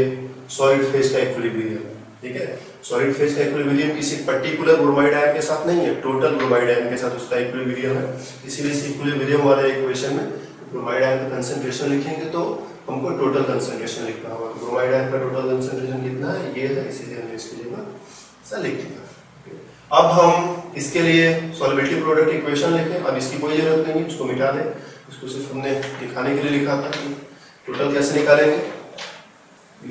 सॉलिड फेज का इक्विलिब्रियम है, ठीक है। सॉलिड फेज का इक्विलिब्रियम किसी पर्टिकुलर ब्रोमाइड आयन के साथ नहीं है, टोटल ब्रोमाइड आयन के साथ उसका इक्विलिब्रियम है। इसीलिए इस इक्विलिब्रियम वाले इक्वेशन में ब्रोमाइड आयन का कंसंट्रेशन लिखेंगे तो हमको टोटल कंसंट्रेशन लिखना होगा। ब्रोमाइड आयन का टोटल कंसंट्रेशन कितना है? ये है, इसीलिए हमने इसके लिए ऐसा लिख दिया। अब हम इसके लिए सॉल्युबिलिटी प्रोडक्ट इक्वेशन लिखें। अब इसकी कोई जरूरत नहीं है, इसको मिटा दें। इसको सिर्फ हमने दिखाने के लिए लिखा था कि टोटल कैसे निकालेंगे।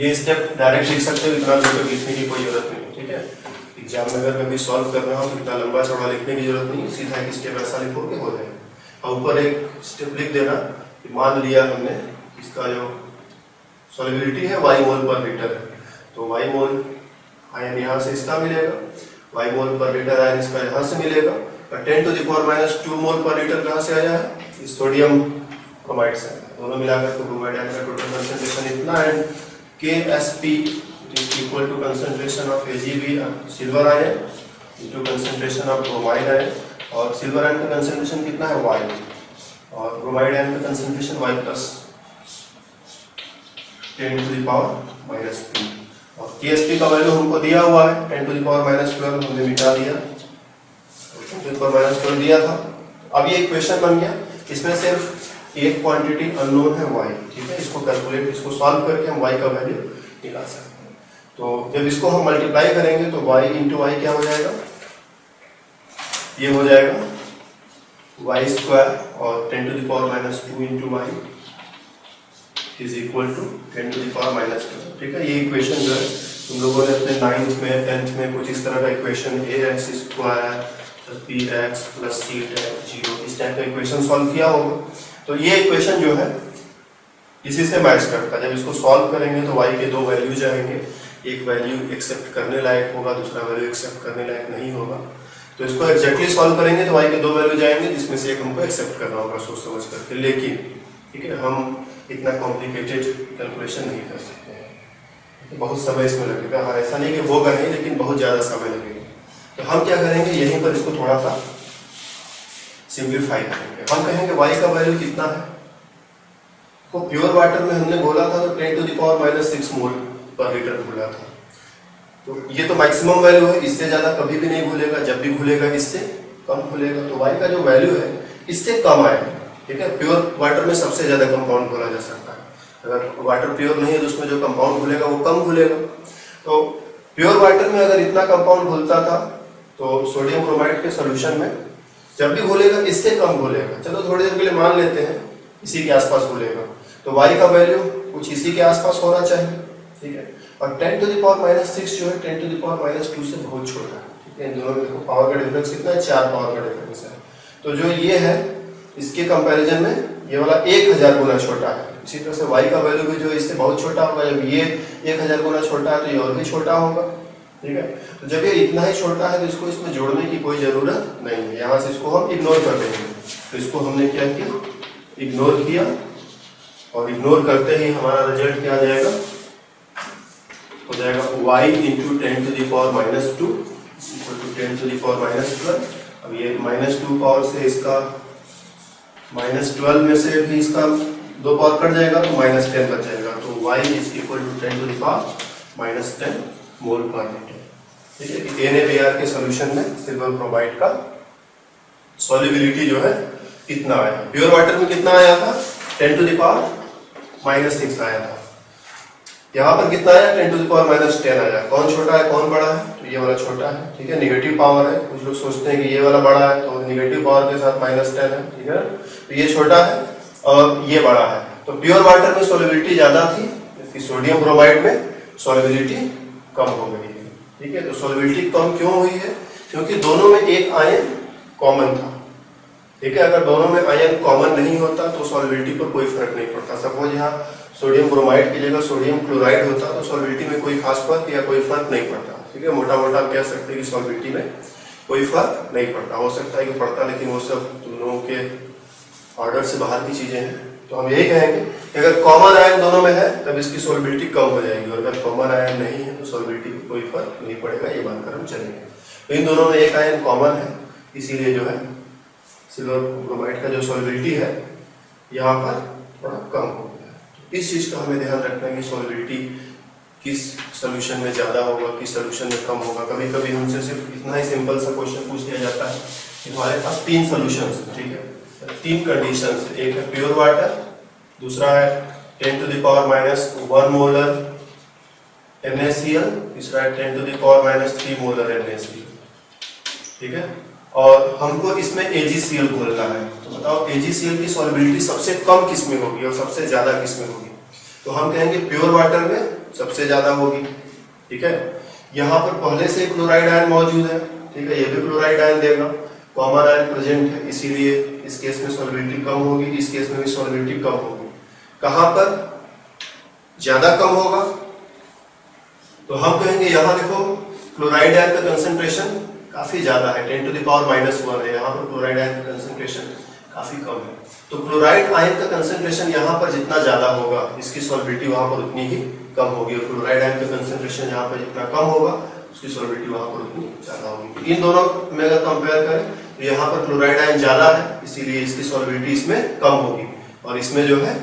ये स्टेप डायरेक्ट लिख सकते हो, इतना टोटल लिखने की कोई जरूरत नहीं, ठीक है। एग्जाम में अगर कभी सॉल्व कर रहा हो तो इतना लंबा चौड़ा लिखने की जरूरत नहीं, सीधा एक स्टेप ऐसा लिखोगे हो जाएगा। और ऊपर एक स्टेप लिख देना, मान लिया हमने इसका जो सॉल्युबिलिटी है y मोल पर लीटर है, तो y मोल आयन यहाँ से इसका मिलेगा, y मोल पर लीटर आयन इसका यहाँ से मिलेगा और 10 टू द पावर -2 मोल पर लीटर कहाँ से आया है? इस सोडियम ब्रोमाइड से। दोनों मिलाकर तो ब्रोमाइड आयन का टोटल कंसंट्रेशन इतना है। KSP is equal to concentration of AgBr silver ion into concentration of bromide ion, और सिल्वर आयन का कंसंट्रेशन कितना है? y, और ब्रोमाइड आयन का concentration y plus 10 to the power -2। और KSP का वैल्यू हमको दिया हुआ है 10 टू द पावर -12, हमने मिटा दिया, 10 टू द पावर -12 दिया था। अब ये इक्वेशन बन गया, इसमें सिर्फ एक क्वांटिटी अननोन है y, ठीक है। इसको कैलकुलेट, इसको सॉल्व करके हम y का वैल्यू निकाल सकते हैं। तो जब इसको हम मल्टीप्लाई करेंगे तो y इंटू वाई क्या हो जाएगा, ये हो जाएगा y स्क्वायर और 10 to the power minus 2 into y is equal to 10 to the power minus 2, ठीक है। ये इक्वेशन जो है तुम लोगों ने अपने 9th में 10th में कुछ इस तरह का equation ax square plus bx plus c tan 0 इस टाइप का इक्वेशन सॉल्व किया होगा। तो ये इक्वेशन जो है इसी से मैच करता है। जब इसको सॉल्व करेंगे तो y के दो वैल्यूज आएंगे, एक वैल्यू एक्सेप्ट करने लायक होगा, दूसरा वैल्यू एक्सेप्ट करने लायक नहीं होगा। तो इसको एग्जैक्टली सॉल्व करेंगे तो y के दो वैल्यू जाएंगे, जिसमें से एक हमको एक्सेप्ट करना होगा सोच समझ करके। लेकिन ठीक है, हम इतना कॉम्प्लिकेटेड कैलकुलेशन नहीं कर सकते हैं, तो बहुत समय इसमें लगेगा। हाँ, ऐसा नहीं कि होगा नहीं, लेकिन बहुत ज़्यादा समय लगेगा। तो हम क्या करेंगे, यहीं पर इसको थोड़ा सा सिंप्लीफाई करेंगे। हम कहेंगे y का वैल्यू कितना है, तो प्योर वाटर में हमने बोला था तो 10 to the power minus 6 mole पर लीटर बोला था। तो ये तो मैक्सिमम वैल्यू है, इससे ज़्यादा कभी भी नहीं भूलेगा, जब भी भूलेगा इससे कम भूलेगा। तो y का जो वैल्यू है इससे कम आएगा, ठीक है। प्योर वाटर में सबसे ज़्यादा कंपाउंड बोला जा सकता है। अगर वाटर प्योर नहीं है तो उसमें जो कंपाउंड भूलेगा वो कम भूलेगा। तो प्योर वाटर में अगर इतना कंपाउंड भूलता था तो सोडियम ब्रोमाइड के सोल्यूशन में जब भी भूलेगा इससे कम भूलेगा। चलो थोड़ी देर के लिए मान लेते हैं इसी के आसपास भूलेगा, तो y का वैल्यू कुछ इसी के आसपास होना चाहिए, ठीक है। और 10 टू द पावर माइनस 6 जो है 10 टू द पावर माइनस 2 से बहुत छोटा है, ठीक है। इन दोनों में देखो पावर का डिफरेंस कितना है, 4 पावर का डिफरेंस है। तो जो ये है इसके कंपैरिजन में ये वाला 1000 गुना छोटा है। इसी तरह से y का वैल्यू भी जो है इससे बहुत छोटा होगा। जब ये 1000 गुना छोटा है तो ये और भी छोटा होगा, ठीक है। तो जब ये इतना ही छोटा है तो इसको इसमें जोड़ने की कोई जरूरत नहीं है, यहाँ से इसको हम इग्नोर कर देंगे। तो इसको हमने क्या किया, इग्नोर किया, और इग्नोर करते ही हमारा रिजल्ट क्या आ जाएगा, हो जाएगा y into 10 to the power minus 2 equal to 10 to the power minus 12। अब ये माइनस 2 पावर से इसका माइनस 12 में से भी इसका 2 पावर कट जाएगा तो माइनस 10 बच जाएगा। तो y is equal to 10 to the power minus 10 mole पर लीटर, ठीक है। NaBr के सॉल्यूशन में सिल्वर ब्रोमाइड का सॉल्युबिलिटी जो है कितना आया, प्योर वाटर में कितना आया था, 10 टू द पावर माइनस 6 आया था। यहाँ पर कितना आया, 10 टू द पावर माइनस 10 आया। कौन छोटा है कौन बड़ा है, तो ये वाला छोटा है, ठीक है। निगेटिव पावर है, कुछ लोग सोचते हैं कि ये वाला बड़ा है, तो निगेटिव पावर के साथ माइनस 10 है, ठीक है। तो ये छोटा है और ये बड़ा है। तो प्योर वाटर में सॉल्युबिलिटी ज्यादा थी, जबकि सोडियम ब्रोमाइड में सॉल्युबिलिटी कम हो गई है, ठीक है। तो सॉल्युबिलिटी कम क्यों हुई है, क्योंकि दोनों में एक आयन कॉमन था, ठीक है। अगर दोनों में आयन कॉमन नहीं होता तो सॉल्युबिलिटी पर कोई फर्क नहीं पड़ता। सपोज यहाँ सोडियम ब्रोमाइड की जगह सोडियम क्लोराइड होता तो सॉल्युबिलिटी में कोई खास फर्क या कोई फर्क नहीं पड़ता, ठीक है। मोटा मोटा आप कह सकते हैं कि सॉल्युबिलिटी में कोई फर्क नहीं पड़ता। हो सकता है कि पड़ता, लेकिन वो सब तुम लोगों के ऑर्डर से बाहर की चीजें हैं। तो हम यही कहेंगे कि अगर कॉमन आयन दोनों में है तब इसकी सॉल्युबिलिटी कम हो जाएगी, और अगर कॉमन आयन नहीं है तो सॉल्युबिलिटी में कोई फर्क नहीं पड़ेगा, ये मानकर हम चलेंगे। तो इन दोनों में एक आयन कॉमन है, इसीलिए जो है सिल्वर ब्रोमाइड का जो सॉल्युबिलिटी है यहाँ पर थोड़ा कम हो गया है। इस चीज का हमें ध्यान रखना है कि सॉल्युबिलिटी किस सोल्यूशन में ज्यादा होगा, किस सोल्यूशन में कम होगा। कभी कभी हमसे सिर्फ इतना ही सिंपल सा क्वेश्चन पूछ लिया जाता है कि हमारे पास 3 सोल्यूशंस, ठीक है, 3 कंडीशंस, एक है प्योर वाटर, दूसरा है 10 to the power minus 1 molar NaCl, तीसरा है 10 to the power minus 3 molar NaCl, ठीक है। और हमको इसमें AgCl घोलना है। तो बताओ AgCl की सॉल्युबिलिटी सबसे कम किस में होगी और सबसे ज्यादा किस में होगी, तो हम कहेंगे प्योर वाटर में सबसे ज्यादा होगी, ठीक है। यहाँ पर पहले से क्लोराइड आयन मौजूद है, ठीक है, ये भी क्लोराइड आयन देगा, कॉमन आयन प्रेजेंट है, इसीलिए इस केस में सॉल्युबिलिटी कम होगी, इस केस में भी सॉल्युबिलिटी कम होगी। कहां पर ज्यादा कम होगा, तो हम कहेंगे यहाँ देखो क्लोराइड आयन का कंसंट्रेशन काफी ज्यादा है, 10 टू द पावर माइनस 1 है। यहाँ पर क्लोराइड आयन का कंसंट्रेशन काफी कम है। तो क्लोराइड आयन का कंसंट्रेशन यहाँ पर जितना ज्यादा होगा इसकी सॉल्युबिलिटी वहां पर उतनी ही कम होगी, और क्लोराइड आयन का कंसंट्रेशन यहाँ पर जितना कम होगा उसकी सॉल्युबिलिटी वहां पर उतनी ज्यादा होगी। इन दोनों में अगर कंपेयर करें तो यहाँ पर क्लोराइड आयन ज्यादा है, इसीलिए इसकी सॉल्युबिलिटी इसमें कम होगी और इसमें जो है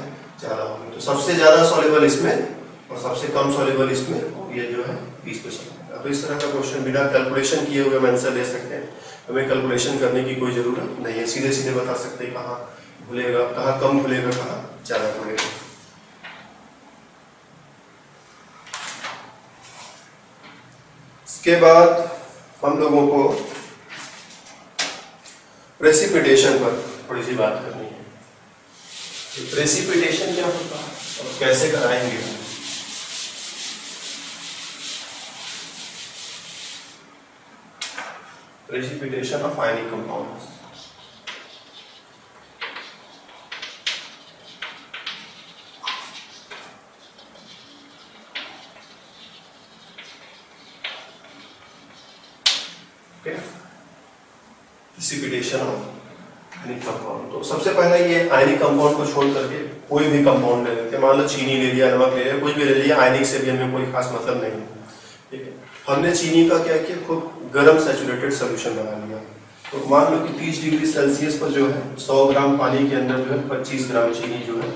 ज्यादा होगी। तो सबसे ज्यादा सॉल्युबल इसमें और सबसे कम सॉल्युबल इसमें, ये जो है 20%। तो इस तरह का क्वेश्चन बिना कैलकुलेशन किए हुए हम आंसर दे सकते हैं, हमें कैलकुलेशन करने की कोई जरूरत नहीं है, सीधे सीधे बता सकते हैं कहाँ घुलेगा, कहाँ कम घुलेगा, कहाँ ज़्यादा घुलेगा। इसके बाद हम लोगों को प्रेसिपिटेशन पर थोड़ी सी बात करनी है। प्रेसिपिटेशन क्या होता है और कैसे कराएंगे। Precipitation of ionic compounds. Precipitation of ionic compound. तो सबसे पहले ये आयनिक कंपाउंड को छोड़ करके कोई भी कंपाउंड ले लेते हैं। मान लो चीनी ले लिया, नमक ले लिया, कुछ भी ले लिया, आयनिक से भी हमें कोई खास मतलब नहीं है। ठीक है, हमने चीनी का क्या किया, खूब गर्म सैचुरेटेड सोल्यूशन बना लिया। तो मान लो कि 30 डिग्री सेल्सियस पर जो है 100 ग्राम पानी के अंदर जो है 25 ग्राम चीनी जो है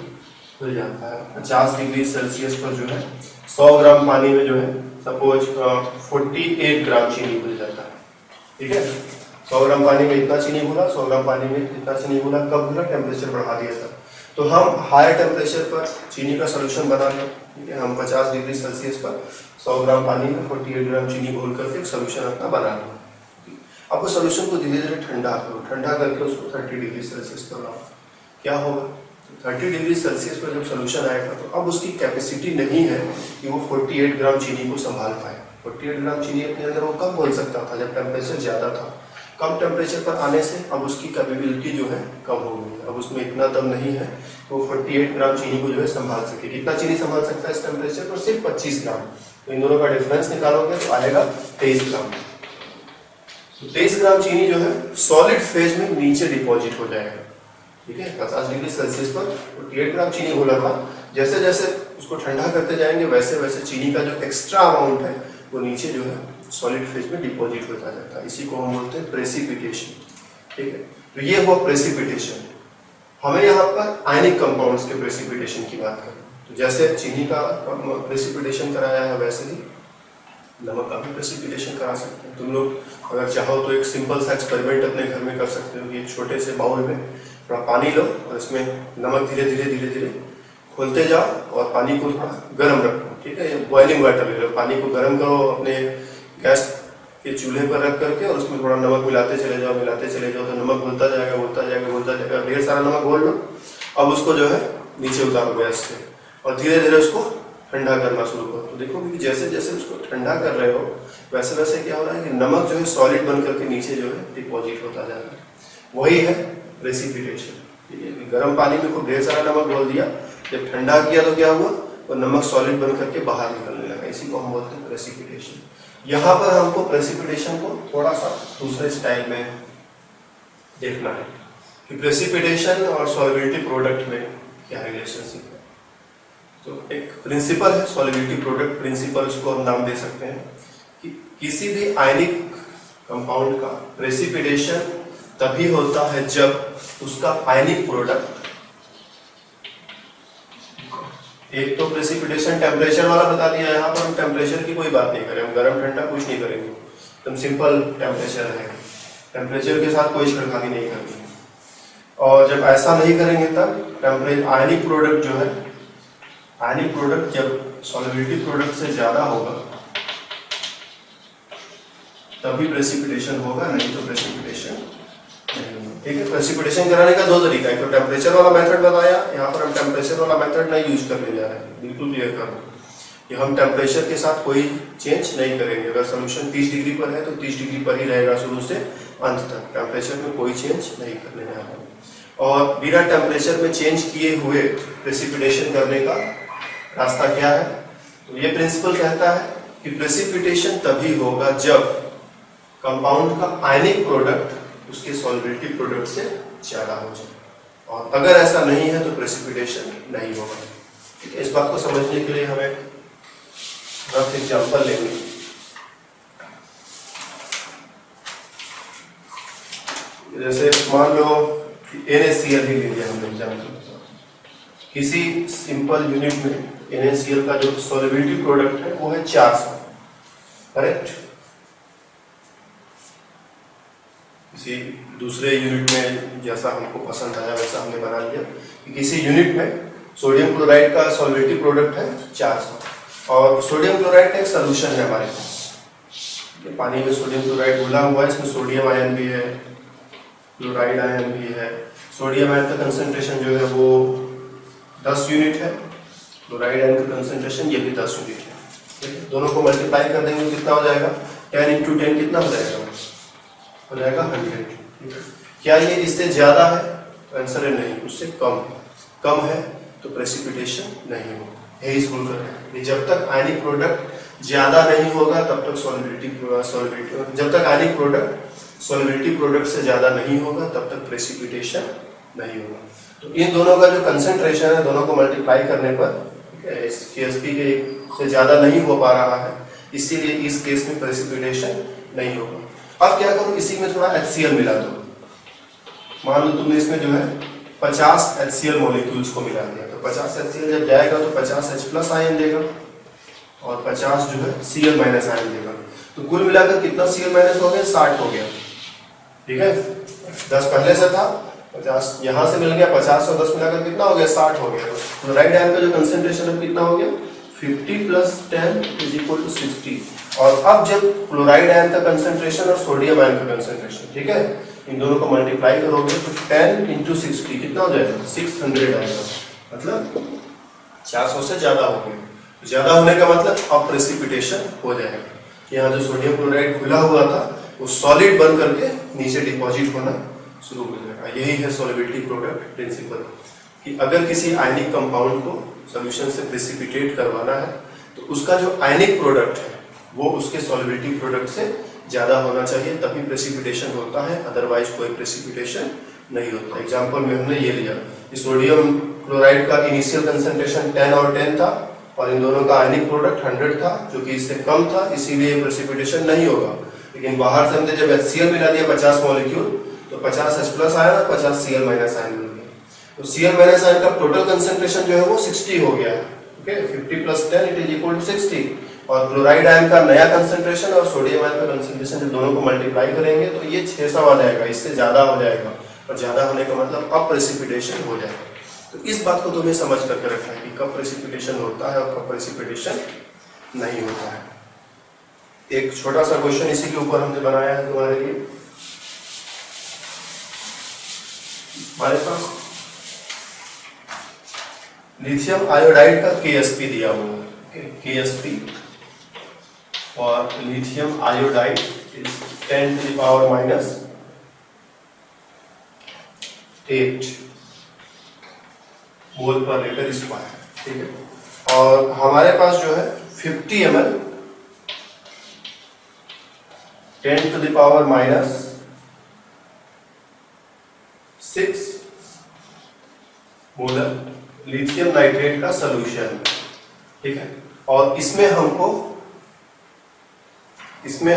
घुल जाता है। 50 डिग्री सेल्सियस पर जो है 100 ग्राम पानी में जो है सपोज 48 ग्राम चीनी घुल जाता है। ठीक है, 100 ग्राम पानी में इतना चीनी घुला, 100 ग्राम पानी में इतना चीनी घुला। कब घुला, टेम्परेचर बढ़ा दिया था। तो हम हायर टेम्परेचर पर चीनी का सोल्यूशन बना लें। ठीक है, हम 50 डिग्री सेल्सियस पर 100 ग्राम पानी में 48 ग्राम चीनी घोल करके एक सोल्यूशन अपना बना लें। अब उस सोल्यूशन को धीरे धीरे ठंडा करो, ठंडा करके उसको 30 डिग्री सेल्सियस पर लाओ। क्या होगा, 30 डिग्री सेल्सियस पर जब सोल्यूशन आएगा तो अब उसकी कैपेसिटी नहीं है कि वो 48 ग्राम चीनी को संभाल पाए। 48 ग्राम चीनी अपने अंदर वो कब घोल सकता था, जब टेम्परेचर ज़्यादा था। कम टेम्परेचर पर आने से अब उसकी कैपेबिलिटी जो है कम हो गई है। अब उसमें इतना दम नहीं है तो 48 ग्राम चीनी को जो है संभाल सके। कितना चीनी संभाल सकता है इस टेम्परेचर पर, सिर्फ 25 ग्राम। तो इन दोनों का डिफरेंस निकालोगे तो आएगा 23 ग्राम। 23 ग्राम चीनी जो है सॉलिड फेज में नीचे डिपॉजिट हो जाएगा। ठीक है, 50 डिग्री सेल्सियस पर 48 ग्राम चीनी घोला था। जैसे जैसे उसको ठंडा करते जाएंगे वैसे वैसे चीनी का जो एक्स्ट्रा अमाउंट है वो नीचे जो है सॉलिड फेज में डिपॉजिट होता जाता है। इसी को हम बोलते हैं प्रेसिपिटेशन। ठीक है, तो ये हुआ प्रेसिपिटेशन। हमें यहाँ पर आयनिक कंपाउंड्स के प्रेसिपिटेशन की बात करें तो जैसे चीनी का प्रेसिपिटेशन कराया है वैसे ही नमक का भी प्रेसिपिटेशन करा सकते हैं। तुम लोग अगर चाहो तो एक सिंपल सा एक्सपेरिमेंट अपने घर में कर सकते हो कि एक छोटे से बाउल में थोड़ा पानी लो और इसमें नमक धीरे धीरे धीरे धीरे खोलते जाओ और पानी को थोड़ा गर्म रखो। ठीक है, बॉइलिंग वाटर ले लो, पानी को गर्म करो अपने गैस के चूल्हे पर रख करके और उसमें थोड़ा नमक मिलाते चले जाओ तो नमक घुलता जाएगा। ढेर सारा नमक घोल लो। अब उसको जो है नीचे उतारो गैस से और धीरे धीरे उसको ठंडा करना शुरू करो। तो देखो कि जैसे जैसे उसको ठंडा कर रहे हो वैसे वैसे क्या हो रहा है कि नमक जो है सॉलिड बन करके नीचे जो है डिपॉजिट होता जा रहा है। वही है प्रेसिपिटेशन। ठीक है, गर्म पानी में खूब ढेर सारा नमक घोल दिया, जब ठंडा किया तो क्या हुआ, और नमक सॉलिड बन करके बाहर निकलने लगा। इसी को हम बोलते हैं प्रेसिपिटेशन। यहाँ पर हमको प्रेसिपिटेशन को थोड़ा सा दूसरे स्टाइल में देखना है कि प्रेसिपिटेशन और सॉल्युबिलिटी प्रोडक्ट में क्या रिलेशनशिप है। तो एक प्रिंसिपल है सॉल्युबिलिटी प्रोडक्ट प्रिंसिपल, उसको हम नाम दे सकते हैं कि किसी भी आयनिक कंपाउंड का प्रेसिपिटेशन तभी होता है जब उसका आयनिक प्रोडक्ट, एक तो प्रेसिपिटेशन टेम्परेचर वाला बता दिया, यहाँ पर हम टेम्परेचर की कोई बात नहीं करें, हम गर्म ठंडा कुछ नहीं करेंगे, एकदम सिंपल टेम्परेचर है, टेम्परेचर के साथ कोई छिड़कानी नहीं करनी है। और जब ऐसा नहीं करेंगे तब टेम्परेचर आयनिक प्रोडक्ट जो है, आयनिक प्रोडक्ट जब सॉल्युबिलिटी प्रोडक्ट से ज्यादा होगा तभी प्रेसिपिटेशन होगा, नहीं तो प्रेसिपिटेशन नहीं होगा। ठीक है, प्रेसिपिटेशन कराने का दो तरीका है, तो टेम्परेचर वाला मेथड बताया, यहाँ पर हम टेम्परेचर वाला मेथड नहीं यूज करने जा रहे हैं। बिल्कुल क्लियर करो कि हम टेम्परेचर के साथ कोई चेंज नहीं करेंगे। अगर सोल्यूशन 30 डिग्री पर है तो 30 डिग्री पर ही रहेगा शुरू से अंत तक, टेम्परेचर में कोई चेंज नहीं करने जा रहे हैं। और बिना टेम्परेचर में चेंज किए हुए प्रेसिपिटेशन करने का रास्ता क्या है, तो ये प्रिंसिपल कहता है कि प्रेसिपिटेशन तभी होगा जब कंपाउंड का आयनिक प्रोडक्ट उसके सॉल्युबिलिटी प्रोडक्ट से ज्यादा हो जाए, और अगर ऐसा नहीं है तो प्रेसिपिटेशन नहीं होगा। ठीक है, इस बात को समझने के लिए हमें रफ एग्जांपल लेंगे। जैसे मान लो NaCl ही ले लिया हमने एग्जांपल, किसी सिंपल यूनिट में NaCl का जो सॉल्युबिलिटी प्रोडक्ट है वो है 400, करेक्ट। किसी दूसरे यूनिट में जैसा हमको पसंद आया वैसा हमने बना लिया कि किसी यूनिट में सोडियम क्लोराइड का सॉल्वेटिव प्रोडक्ट है 400 और सोडियम क्लोराइड का एक सोल्यूशन है हमारे पास। पानी में सोडियम क्लोराइड घुला हुआ है, इसमें सोडियम आयन भी है, क्लोराइड आयन भी है। सोडियम आयन का कंसंट्रेशन जो है वो 10 यूनिट है, क्लोराइड आयन का कंसंट्रेशन ये भी 10 यूनिट है। दोनों को मल्टीप्लाई कर देंगे कितना हो जाएगा, 10 × 10 कितना हो जाएगा, हो जाएगा 100। क्या ये इससे ज्यादा है? आंसर है नहीं, उससे कम है तो प्रेसिपिटेशन नहीं होगा। यही इस रूल का है, जब तक आयनिक प्रोडक्ट ज्यादा नहीं होगा तब तक सॉल्युबिलिटी, जब तक आयनिक प्रोडक्ट सॉल्युबिलिटी प्रोडक्ट से ज्यादा नहीं होगा तब तक प्रेसिपिटेशन नहीं होगा। तो इन दोनों का जो कंसंट्रेशन है दोनों को मल्टीप्लाई करने पर KSP के से ज्यादा नहीं हो पा रहा है, इसीलिए इस केस में प्रेसिपिटेशन नहीं होगा। अब क्या करो, इसी में थोड़ा HCl मिला दो। मान लो तुमने इसमें जो है 50 HCl मॉलिक्यूल्स को मिला दिया, तो 50 HCl जब जाएगा तो 50 H+ आयन देगा और 50 जो है Cl- आयन देगा। तो कुल मिलाकर कितना Cl- हो गया, 60 हो गया। ठीक है, 10 पहले से था, 50 यहाँ से मिल गया, 50 और 10 मिलाकर कितना हो गया, 60 हो गया। तो क्लोराइड आयन का जो कंसंट्रेशन है कितना हो गया, 50 + 10 = 60। और अब जब क्लोराइड आयन का कंसंट्रेशन और सोडियम आयन का कंसंट्रेशन, ठीक है, इन दोनों को मल्टीप्लाई करोगे तो 10 × 60 कितना हो जाएगा, 600 आएगा। मतलब 400 से ज्यादा हो गया। ज्यादा होने का मतलब अब प्रेसिपिटेशन हो जाएगा। यहाँ जो सोडियम क्लोराइड खुला हुआ था वो सॉलिड बन करके नीचे डिपॉजिट होना शुरू हो जाएगा। यही है सॉल्युबिलिटी प्रोडक्ट प्रिंसिपल, कि अगर किसी आयनिक कंपाउंड को सॉल्यूशन से प्रेसिपिटेट करवाना है तो उसका जो आयनिक प्रोडक्ट है वो उसके सॉल्युबिलिटी प्रोडक्ट से ज्यादा होना चाहिए, तभी प्रेसिपिटेशन होता है, अदरवाइज कोई प्रेसिपिटेशन नहीं होता। एग्जाम्पल में हमने ये लिया कि सोडियम क्लोराइड का इनिशियल कंसंट्रेशन 10 और 10 था और इन दोनों का आयनिक प्रोडक्ट 100 था, जो कि इससे कम था, इसीलिए प्रेसिपिटेशन नहीं होगा। लेकिन बाहर से हमने जब HCl मिला दिया 50 मॉलिक्यूल तो 50 H+ आया ना, 50 Cl- आयन मिल गया। तो Cl- आयन का टोटल कंसंट्रेशन जो है वो 60 हो गया है। ओके, 50 + 10 = 60। और क्लोराइड आयन का नया कंसंट्रेशन और सोडियम आयन का कंसंट्रेशन जब दोनों को मल्टीप्लाई करेंगे तो ये 600 आ जाएगा, इससे ज्यादा हो जाएगा। और ज्यादा होने का मतलब अब प्रेसिपिटेशन हो जाएगा। तो इस बात को तुम्हें समझ करके रखना है कि कब प्रेसिपिटेशन होता है और कब प्रेसिपिटेशन नहीं होता है। एक छोटा सा क्वेश्चन इसी के ऊपर हमने बनाया है तुम्हारे लिए। हमारे पास लिथियम आयोडाइड का KSP दिया हुआ है। KSP और लिथियम आयोडाइड इज 10⁻⁸ मोल पर लीटर स्क्वायर, ठीक है। और हमारे पास जो है 50 ml 10⁻⁶ मोलर लिथियम नाइट्रेट का सॉल्यूशन, ठीक है। और इसमें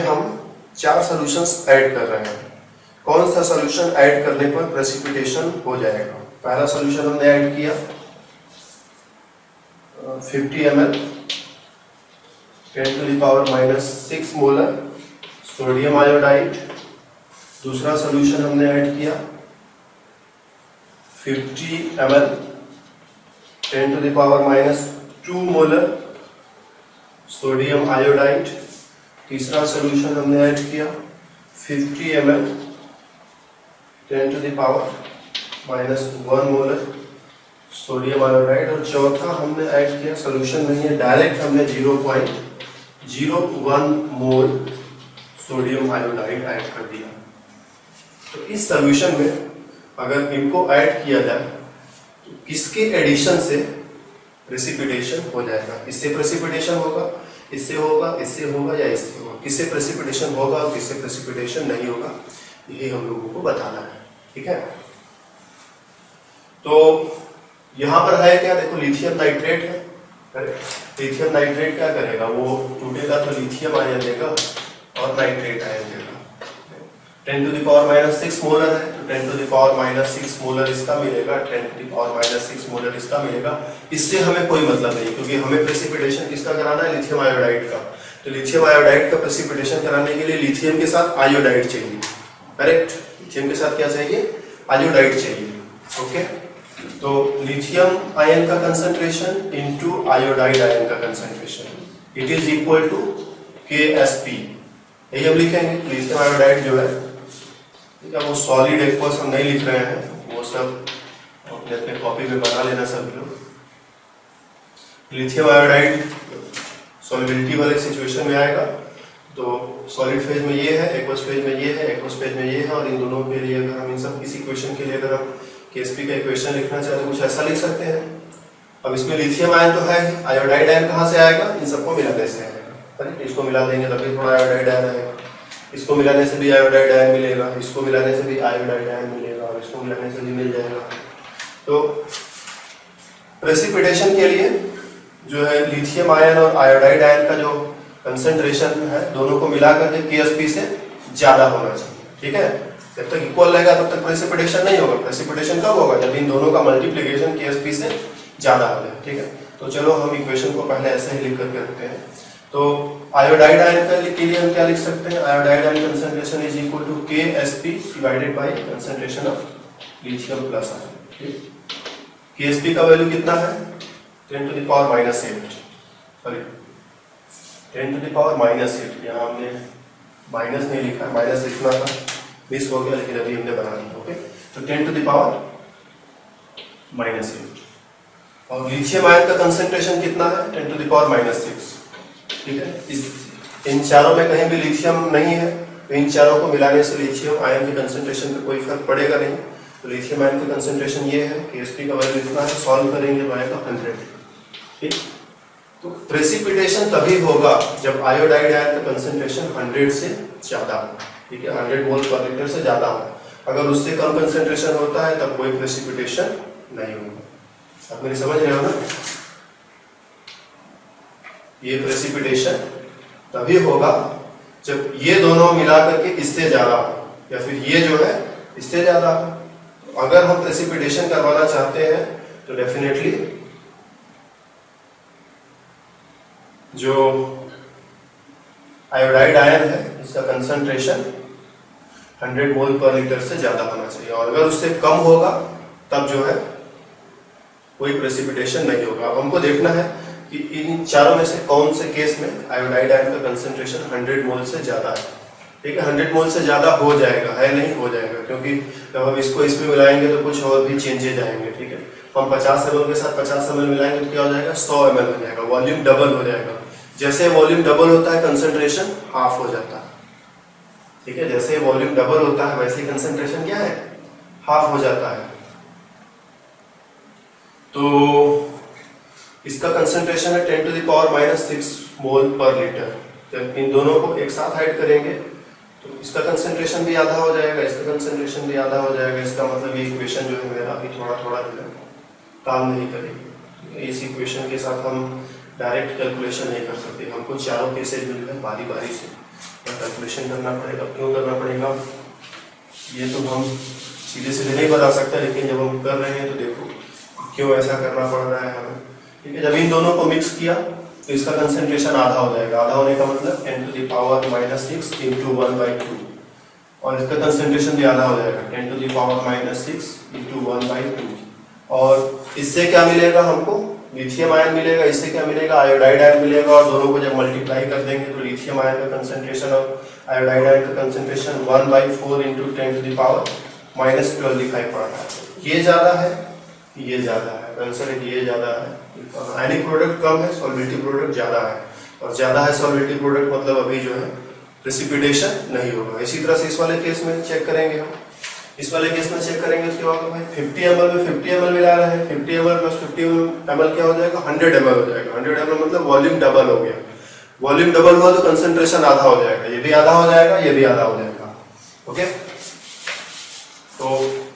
हम 4 सॉल्यूशंस ऐड कर रहे हैं। कौन सा सॉल्यूशन ऐड करने पर प्रेसिपिटेशन हो जाएगा? पहला सॉल्यूशन हमने ऐड किया 50 ml 10⁻⁶ मोलर सोडियम आयोडाइड। दूसरा सॉल्यूशन हमने ऐड किया 50 ml 10⁻² मोलर सोडियम आयोडाइड। तीसरा सॉल्यूशन हमने ऐड किया 50 ml 10⁻⁻1 मोलर सोडियम आयोडाइड। और चौथा हमने ऐड किया, सॉल्यूशन नहीं है, डायरेक्ट हमने 0.01 मोल सोडियम आयोडाइड ऐड कर दिया। तो इस सॉल्यूशन में अगर इनको ऐड किया जाए तो किसके एडिशन से प्रेसिपिटेशन हो जाएगा? इससे प्रेसिपिटेशन होगा, इससे होगा, इससे होगा या इससे होगा? किससे प्रेसिपिटेशन होगा और किससे प्रेसिपिटेशन नहीं होगा, यही हम लोगों को बताना है, ठीक है। तो यहां पर है क्या, देखो लिथियम नाइट्रेट है। लिथियम नाइट्रेट क्या करेगा, वो टूटेगा तो लिथियम आयन देगा और नाइट्रेट आयन देगा। 10⁻⁶ मोलर है तो 10⁻⁶ मोलर इसका मिलेगा, 10⁻⁶ मोलर इसका मिलेगा। इससे हमें कोई मतलब नहीं, क्योंकि हमें प्रेसिपिटेशन किसका कराना है, लिथियम आयोडाइड का। तो लिथियम आयोडाइड का प्रेसिपिटेशन कराने के लिए लिथियम के साथ आयोडाइड चाहिए, करेक्ट। लिथियम के साथ क्या चाहिए, आयोडाइड चाहिए। ओके, तो लिथियम आयन का कंसंट्रेशन इनटू आयोडाइड आयन का concentration it is equal to KSP। यही हम लिखेंगे। लिथियम आयोडाइड जो है, ठीक है, वो सॉलिड एक्वस हम नहीं लिख रहे हैं, वो सब अपने अपने कॉपी में बना लेना सभी लोग। लिथियम आयोडाइड सॉलिबिलिटी वाले सिचुएशन में आएगा तो सॉलिड फेज में ये है, एक्वस फेज में ये है, एक्वस फेज में ये है, और इन दोनों के लिए अगर हम इन सब किसी इक्वेशन के लिए अगर हम KSP का इक्वेशन लिखना चाहे तो कुछ ऐसा लिख सकते हैं। अब इसमें लिथियम आयन तो है, आयोडाइड आयन कहाँ से आएगा, इन सबको मिलाने से आएगा। इसको मिला देंगे तभी थोड़ा आयोडाइड आयन आएगा, इसको मिलाने से भी आयोडाइड आयन मिलेगा, इसको मिलाने से भी आयोडाइड आयन मिलेगा, और इसको मिलाने से भी मिल जाएगा। तो प्रेसिपिटेशन के लिए जो है लिथियम आयन और आयोडाइड आयन का जो कंसंट्रेशन है दोनों को मिलाकर के KSP से ज्यादा होना चाहिए। ठीक है, जब तक इक्वल रहेगा तब तक प्रेसिपिटेशन नहीं होगा। प्रेसिपिटेशन कब होगा, जब इन दोनों का मल्टीप्लिकेशन KSP से ज्यादा हो जाए। ठीक है, तो चलो हम इक्वेशन को पहले ऐसे ही लिख करके रखते हैं। तो आयोडाइड आयन के लिए हम क्या लिख सकते हैं, iodide ion concentration is equal to KSP divided by concentration of lithium plus ion. KSP का वैल्यू कितना है, 10 to the power minus 8, sorry 10 to the power minus 8। यहाँ हमने माइनस नहीं लिखा, माइनस लिखना था, मिस हो गया, लेकिन अभी हमने बना दिया। ओके, तो 10 to the power minus 8। और लिथियम आयन का कंसंट्रेशन कितना है, 10 to the power minus 6। ठीक है, इन चारों में कहीं भी लिथियम नहीं है, तो इन चारों को मिलाने से लिथियम आयन के कंसंट्रेशन पे कोई फर्क पड़ेगा नहीं। तो लिथियम आयन का कंसंट्रेशन ये है, KSP का वैल्यू इतना है, सॉल्व करेंगे तो आएगा 100। ठीक, तो प्रेसिपिटेशन तभी होगा जब आयोडाइड आयन का कंसंट्रेशन 100 से ज्यादा हो। ठीक है, 100 मोल पर लीटर से ज्यादा हो। अगर उससे कम कंसंट्रेशन होता है तब कोई प्रेसिपिटेशन नहीं होगा। आप मेरी समझ रहे हो ना, ये प्रेसिपिटेशन तभी होगा जब ये दोनों मिला करके इससे ज्यादा हो, या फिर ये जो है इससे ज्यादा हो। अगर हम प्रेसिपिटेशन करवाना चाहते हैं तो डेफिनेटली जो आयोडाइड आयन है इसका कंसंट्रेशन 100 मोल पर लीटर से ज्यादा होना चाहिए, और अगर उससे कम होगा तब जो है कोई प्रेसिपिटेशन नहीं होगा। अब हमको देखना है कि इन चारों में से कौन से केस में आयोडाइड आयन का कंसंट्रेशन 100 मोल से ज्यादा है। ठीक है, 100 मोल से ज्यादा हो जाएगा, है नहीं हो जाएगा, क्योंकि जब हम इसको इसमें मिलाएंगे तो कुछ और भी चेंजेज आएंगे। ठीक है, हम 50 ml के साथ 50 ml मिलाएंगे तो क्या हो जाएगा, 100 ml हो जाएगा, वॉल्यूम डबल हो जाएगा। जैसे वॉल्यूम डबल होता है कंसंट्रेशन हाफ हो जाता है। ठीक है, जैसे वॉल्यूम डबल होता है वैसे कंसंट्रेशन क्या है, हाफ हो जाता है। तो इसका कंसंट्रेशन है 10 to the power minus 6 mole पर लीटर। जब इन दोनों को एक साथ ऐड करेंगे तो इसका कंसंट्रेशन भी आधा हो जाएगा, इसका कंसंट्रेशन भी आधा हो जाएगा। इसका मतलब ये इक्वेशन जो है मेरा अभी थोड़ा थोड़ा जो है काम नहीं करेगी। इस इक्वेशन के साथ हम डायरेक्ट कैलकुलेशन नहीं कर सकते, हमको चारों केसेज मिल गए, बारी बारी से कैलकुलेशन करना पड़ेगा। क्यों करना पड़ेगा ये तो हम सीधे सीधे नहीं बता सकते, लेकिन जब हम कर रहे हैं तो देखो क्यों ऐसा करना पड़ रहा है हमें। ठीक है, जब इन दोनों को मिक्स किया तो इसका कंसंट्रेशन आधा हो जाएगा। आधा होने का मतलब 10 to the power minus 6 into 1/2, और इसका कंसंट्रेशन भी आधा हो जाएगा 10 to the power minus 6 into 1/2। और इससे क्या मिलेगा हमको, लिथियम आयन मिलेगा, इससे क्या मिलेगा, आयोडाइड आयन मिलेगा। और दोनों को जब मल्टीप्लाई कर देंगे तो लिथियम आयन का कंसंट्रेशन और आयोडाइड आयन का concentration 1/4 into 10 to the power minus 12 दिखाई पड़ रहा है। ये ज्यादा है, ये ज्यादा है, आंसर है ये ज्यादा है। आयनिक प्रोडक्ट कम है, सॉल्वेटिव प्रोडक्ट ज्यादा है, और ज्यादा है सॉल्वेटिव प्रोडक्ट मतलब अभी जो है प्रेसिपिटेशन नहीं होगा। इसी तरह से इस वाले केस में चेक करेंगे हम, इस वाले केस में चेक करेंगे उसके बाद भाई 50 ml में 50 ml मिला रहे हैं, 50 ml प्लस 50 ml क्या हो जाएगा, 100 ml हो जाएगा। 100 ml मतलब वॉल्यूम डबल हो गया। वॉल्यूम डबल हुआ तो कंसंट्रेशन आधा हो जाएगा, ये भी आधा हो जाएगा, ये भी आधा हो जाएगा। ओके, तो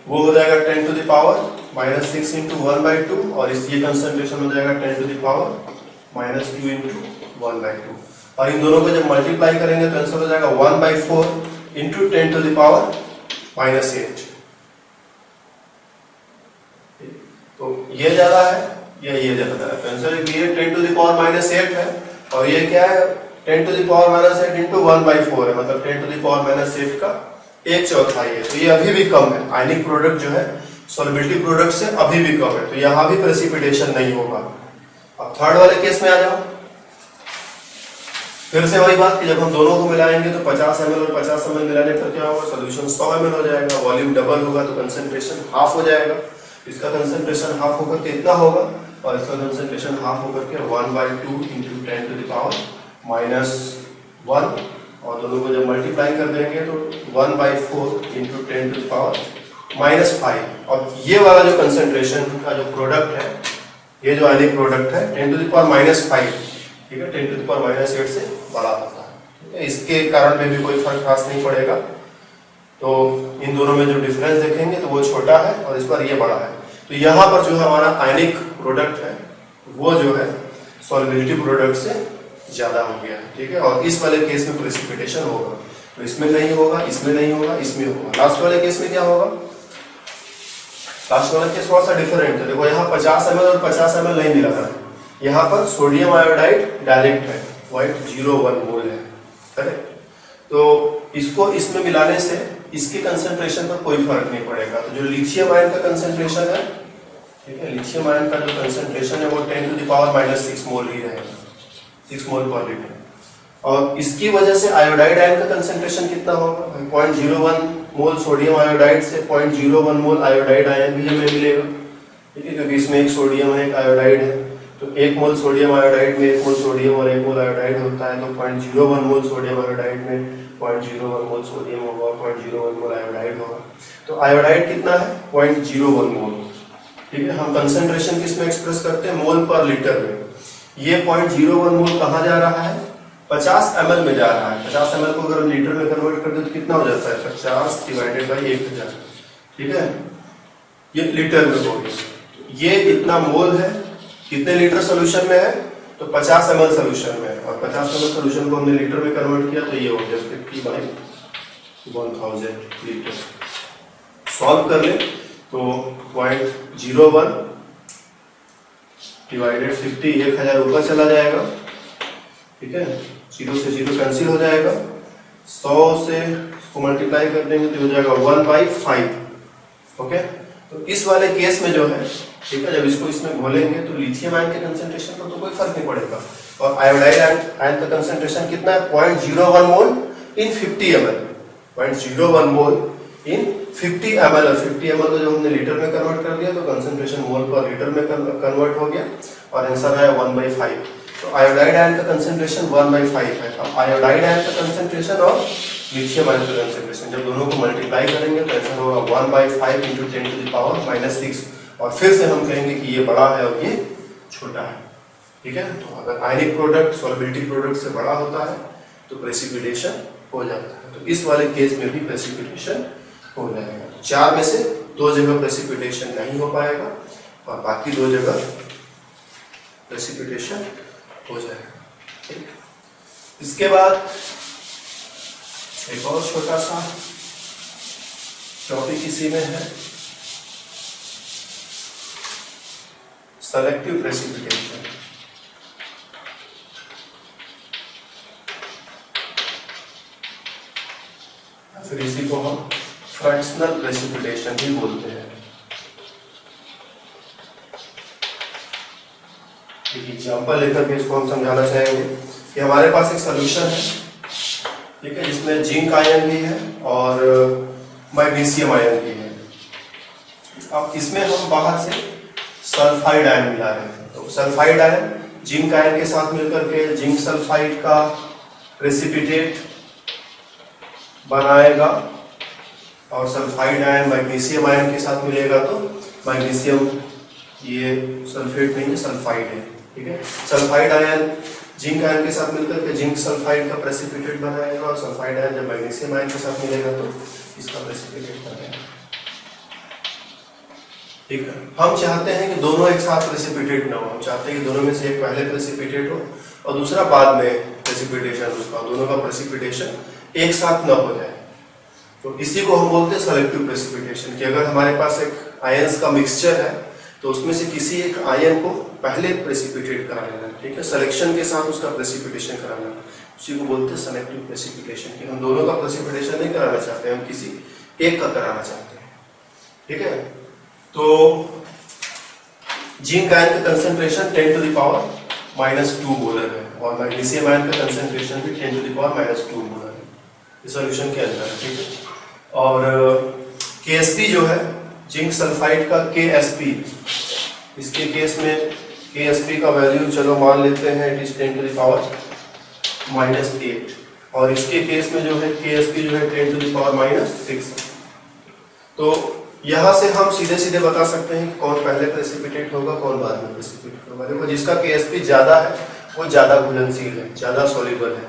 वो हो जाएगा 10 to the power minus 6 into 1/2, और इस ये कंसंट्रेशन हो जाएगा 10 to the power minus 2 into 1/2। और इन दोनों को जब मल्टीप्लाई करेंगे तो आंसर हो जाएगा 1/4 into 10 to the power minus 8। तो ये ज्यादा है या ये ज्यादा है, तो आंसर ये 10 to the power minus 8 है, और ये क्या है 10 to the power minus 8 into 1/4 है, मतलब 10 to the power minus 8 का 1/4 है, तो ये अभी भी कम है। आयनिक प्रोडक्ट जो है सॉल्युबिलिटी प्रोडक्ट से अभी भी कम है, तो यहाँ भी प्रेसिपिटेशन नहीं होगा। अब थर्ड वाले केस में आ जाओ। फिर से वही बात कि जब हम दोनों को मिलाएंगे तो 50 ml और 50 ml मिलाने पर क्या होगा, सोल्यूशन 100 ml हो जाएगा। वॉल्यूम डबल होगा तो कंसंट्रेशन हाफ हो जाएगा। इसका कंसंट्रेशन हाफ होकर के इतना होगा और इसका कंसंट्रेशन हाफ होकर के 1/2 × 10⁻⁻1, और दोनों को जब मल्टीप्लाई कर देंगे तो 1/4 × 10⁻⁻5। और ये वाला जो कंसंट्रेशन का जो प्रोडक्ट है, ये जो आयनिक प्रोडक्ट है 10⁻⁵, ठीक है, 10⁻⁸ से बड़ा होता है, ठीक है। इसके कारण में भी कोई फर्क खास नहीं पड़ेगा। तो इन दोनों में जो डिफरेंस देखेंगे तो वो छोटा है और इस पर ये बड़ा है। तो यहाँ पर जो हमारा आयनिक प्रोडक्ट है वो जो है सॉल्युबिलिटी प्रोडक्ट से ज्यादा हो गया है, ठीक है। और इस वाले केस में प्रेसिपिटेशन होगा, तो इसमें नहीं होगा, इसमें नहीं होगा, इसमें होगा। लास्ट वाले केस में क्या होगा, लास्ट वाला केस थोड़ा सा डिफरेंट है। देखो यहाँ 50 ml और 50 ml नहीं मिला था, यहाँ पर सोडियम आयोडाइड डायरेक्ट है, 0.01 मोल है, करेक्ट। तो इसको इसमें मिलाने से इसके कंसंट्रेशन पर कोई फर्क नहीं पड़ेगा। तो जो लिथियम आयन का कंसंट्रेशन है, ठीक है, लिथियम आयन का जो कंसंट्रेशन है वो 10⁻⁻6 मोल ही रहेगा, 6 मोल पर लीटर। और इसकी वजह से आयोडाइड आयन का कंसंट्रेशन कितना होगा, 0.01 मोल सोडियम आयोडाइड से 0.01 मोल आयोडाइड आयन भी हमें मिलेगा, ठीक है, क्योंकि इसमें एक सोडियम है, एक आयोडाइड है। तो 1 मोल सोडियम आयोडाइड में 1 मोल सोडियम और 1 मोल आयोडाइड होता है, तो 0.01 मोल सोडियम आयोडाइड में 0.01 मोल सोडियम होगा, 0.01 मोल आयोडाइड होगा। तो आयोडाइड कितना है, 0.01 मोल, ठीक है। हम कंसंट्रेशन किस में एक्सप्रेस करते हैं, मोल पर लीटर में। ये 0.01 मोल कहाँ जा रहा है, 50 ml में जा रहा है। 50 ml को अगर लीटर में कन्वर्ट कर दे तो कितना हो जाता है, 50/1000, ठीक है, ये लीटर में हो गया। ये इतना मोल है, कितने लीटर सोल्यूशन में है, तो 50 ml सोल्यूशन में है, और 50 ml सोल्यूशन को हमने लीटर में कन्वर्ट किया तो ये हो गया 50/1000 लीटर। सॉल्व कर ले तो 0.01 डिवाइडेड 50, 1000 ऊपर चला जाएगा, ठीक है, 0 से 0 कैंसिल हो जाएगा। 100 से इसको मल्टीप्लाई कर देंगे तो हो जाएगा 1/5, ओके। तो इस वाले केस में जो है, ठीक है, जब इसको इसमें घोलेंगे तो लिथियम आयन के कंसंट्रेशन पर तो कोई फर्क नहीं पड़ेगा। और आयोडाइड आयन का कंसंट्रेशन कितना है, 0.01 मोल इन 50 ml, 0.01 मोल इन 50 ml। और 50 ml को जो हमने लीटर में कन्वर्ट कर दिया तो कंसंट्रेशन मोल पर लीटर में कन्वर्ट हो गया और आंसर आया 1/5। तो आयोडाइड आयन का कंसंट्रेशन 1/5 है। अब आयोडाइड आयन का कंसंट्रेशन और लिथियम आयन का कंसंट्रेशन जब दोनों को मल्टीप्लाई करेंगे तो आंसर होगा 1/5 × 10⁻⁻6। और फिर से हम कहेंगे कि ये बड़ा है और ये छोटा है, ठीक है। तो अगर आयनिक प्रोडक्ट सॉल्युबिलिटी प्रोडक्ट से बड़ा होता है तो प्रेसिपिटेशन हो जाता है। तो इस वाले केस में भी प्रेसिपिटेशन हो जाएगा। 4 में से 2 जगह प्रेसिपिटेशन नहीं हो पाएगा और बाकी 2 जगह प्रेसिपिटेशन हो जाएगा, ठीक। इसके बाद एक और छोटा सा टॉपिक इसी में है, सेलेक्टिव प्रेसिपिटेशन। फिर इसी को हम फ्रैक्शनल प्रेसिपिटेशन भी बोलते हैं। एक एग्जांपल लेकर के इसको हम समझाना चाहेंगे कि हमारे पास एक सॉल्यूशन है, ठीक है, जिसमें जिंक आयन भी है और मैग्नीशियम आयन भी है। अब इसमें हम बाहर से सल्फाइड आयन मिला रहे हैं, तो सल्फाइड आयन जिंक आयन के साथ मिलकर के जिंक सल्फाइड का प्रेसिपिटेट बनाएगा और सल्फाइड आयन मैग्नीशियम आयन के साथ मिलेगा तो मैग्नीशियम, ये सल्फेट नहीं है, सल्फाइड है, ठीक है। सल्फाइड आयन जिंक आयन के साथ मिलकर के जिंक सल्फाइड का प्रेसिपिटेट बनाएगा और सल्फाइड आयन जब मैग्नीशियम आयन के साथ मिलेगा तो इसका प्रेसिपिटेट बनाएगा, ठीक है। हम चाहते हैं कि दोनों एक साथ प्रेसिपिटेट ना हो, हम चाहते हैं कि दोनों में से एक पहले प्रेसिपिटेट हो और दूसरा बाद में प्रेसिपिटेशन उसका, दोनों का प्रेसिपिटेशन एक साथ ना हो जाए। तो इसी को हम बोलते हैं सेलेक्टिव प्रेसिपिटेशन, कि अगर हमारे पास एक आयंस का मिक्सचर है तो उसमें से किसी एक आयन को पहले प्रेसिपिटेट करा लेना, ठीक है, सिलेक्शन के साथ उसका प्रेसिपिटेशन कराना। उसी को बोलते हैं सेलेक्टिव प्रेसिपिटेशन, कि हम दोनों का प्रेसिपिटेशन नहीं कराना चाहते, हम किसी एक का कराना चाहते हैं। ठीक है, तो जिंक आयन का कंसेंट्रेशन 10⁻⁻² मोलर है और मैग्नीशियम आयन का कंसेंट्रेशन भी 10⁻⁻² मोलर है, इस सॉल्यूशन के अंदर। ठीक है, और KSP जो है जिंक सल्फाइड का KSP, इसके केस में KSP का वैल्यू चलो मान लेते हैं इट इज 10⁻⁻8 और इसके केस में जो है KSP जो है 10⁻⁻6। तो यहाँ से हम सीधे सीधे बता सकते हैं कि कौन पहले प्रेसिपिटेट होगा कौन बाद में प्रेसिपिटेट होगा। देखो जिसका KSP ज्यादा है वो ज्यादा घुलनशील है, ज्यादा सॉल्युबल है,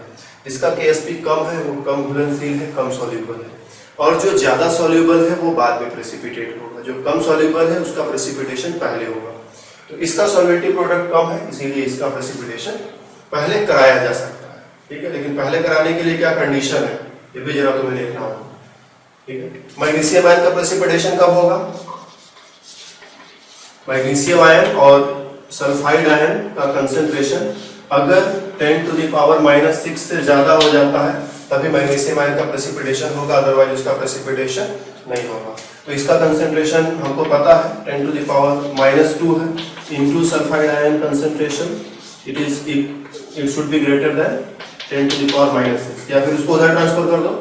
जिसका KSP कम है वो कम घुलनशील है, कम सॉल्युबल है, और जो ज्यादा सॉल्युबल है वो बाद में प्रेसिपिटेट होगा, जो कम सॉल्युबल है उसका प्रेसिपिटेशन पहले होगा। तो इसका सॉल्वेटिव प्रोडक्ट कम है इसीलिए इसका प्रेसिपिटेशन पहले कराया जा सकता है। ठीक है, लेकिन पहले कराने के लिए क्या कंडीशन है ये भी जरा तुम्हें देखना होगा। ठीक है, मैग्नीशियम आयन का प्रेसिपिटेशन कब होगा? मैग्नीशियम आयन और सल्फाइड आयन का कंसेंट्रेशन अगर 10⁻⁻6 से ज्यादा हो जाता है तभी मैग्नीशियम आयन का प्रेसिपिटेशन होगा, अदरवाइज उसका प्रेसिपिटेशन नहीं होगा। तो इसका कंसेंट्रेशन हमको पता है 10⁻⁻² है into sulphide ion concentration, it should be greater than 10⁻⁻6, या फिर उसको उधर ट्रांसफर कर दो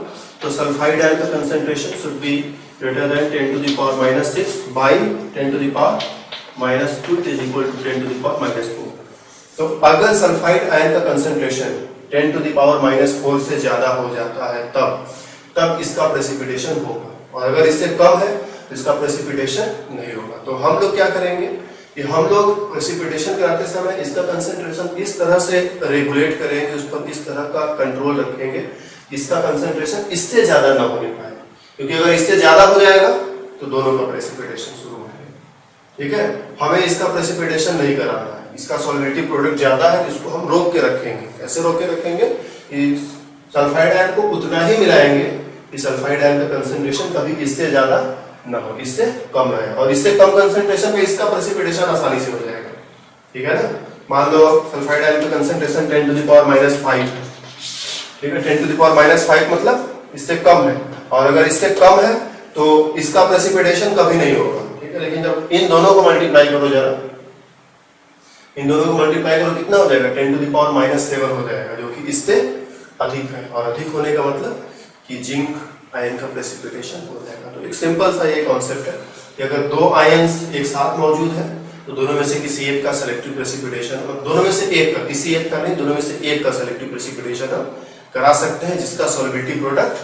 तो सल्फाइड आयन का concentration should be greater than 10⁻⁻6 by 10⁻⁻2 is equal to 10⁻⁻4। तो अगर सल्फाइड आयन का कंसेंट्रेशन 10⁻⁻4 से ज्यादा हो जाता है तब इसका प्रेसिपिटेशन होगा, और अगर इससे कम है तो इसका प्रेसिपिटेशन नहीं होगा। तो हम लोग क्या करेंगे कि हम लोग प्रेसिपिटेशन कराते समय इसका कंसेंट्रेशन इस तरह से रेगुलेट करेंगे, उस पर इस तरह का कंट्रोल रखेंगे, इसका कंसेंट्रेशन इससे ज्यादा ना होने पाए, क्योंकि अगर इससे ज्यादा हो जाएगा तो दोनों का प्रेसिपिटेशन शुरू हो जाएगा। ठीक है, हमें इसका प्रेसिपिटेशन नहीं कराना है, इसका सॉल्वेटिव प्रोडक्ट ज्यादा है तो इसको हम रोक के रखेंगे। कैसे रोक के रखेंगे कि सल्फाइड आयन को उतना ही मिलाएंगे कि सल्फाइड आयन का कंसेंट्रेशन कभी इससे ज्यादा ना हो, इससे कम रहे, और इससे कम कंसेंट्रेशन पे इसका प्रेसिपिटेशन आसानी से हो जाएगा। ठीक है ना, मान लो सल्फाइड आयन का कंसेंट्रेशन 10⁻⁵ ठीक है, 10⁻⁵ मतलब इससे कम है, और अगर इससे कम है तो इसका प्रेसिपिटेशन कभी नहीं होगा। ठीक है, लेकिन जब इन दोनों को मल्टीप्लाई करो जरा, इन दोनों को मल्टीप्लाई करो कितना हो जाएगा 10⁻⁷ हो जाएगा, जो कि इससे अधिक है, और अधिक होने का मतलब कि जिंक आयन का प्रेसिपिटेशन हो जाएगा। तो एक सिंपल सा ये कॉन्सेप्ट है कि अगर दो आयंस एक साथ मौजूद है तो दोनों में से किसी एक का सेलेक्टिव प्रेसिपिटेशन, और दोनों में से एक का, किसी एक का नहीं, दोनों में से एक का सेलेक्टिव प्रेसिपिटेशन हम करा सकते हैं जिसका सॉल्वेटिव प्रोडक्ट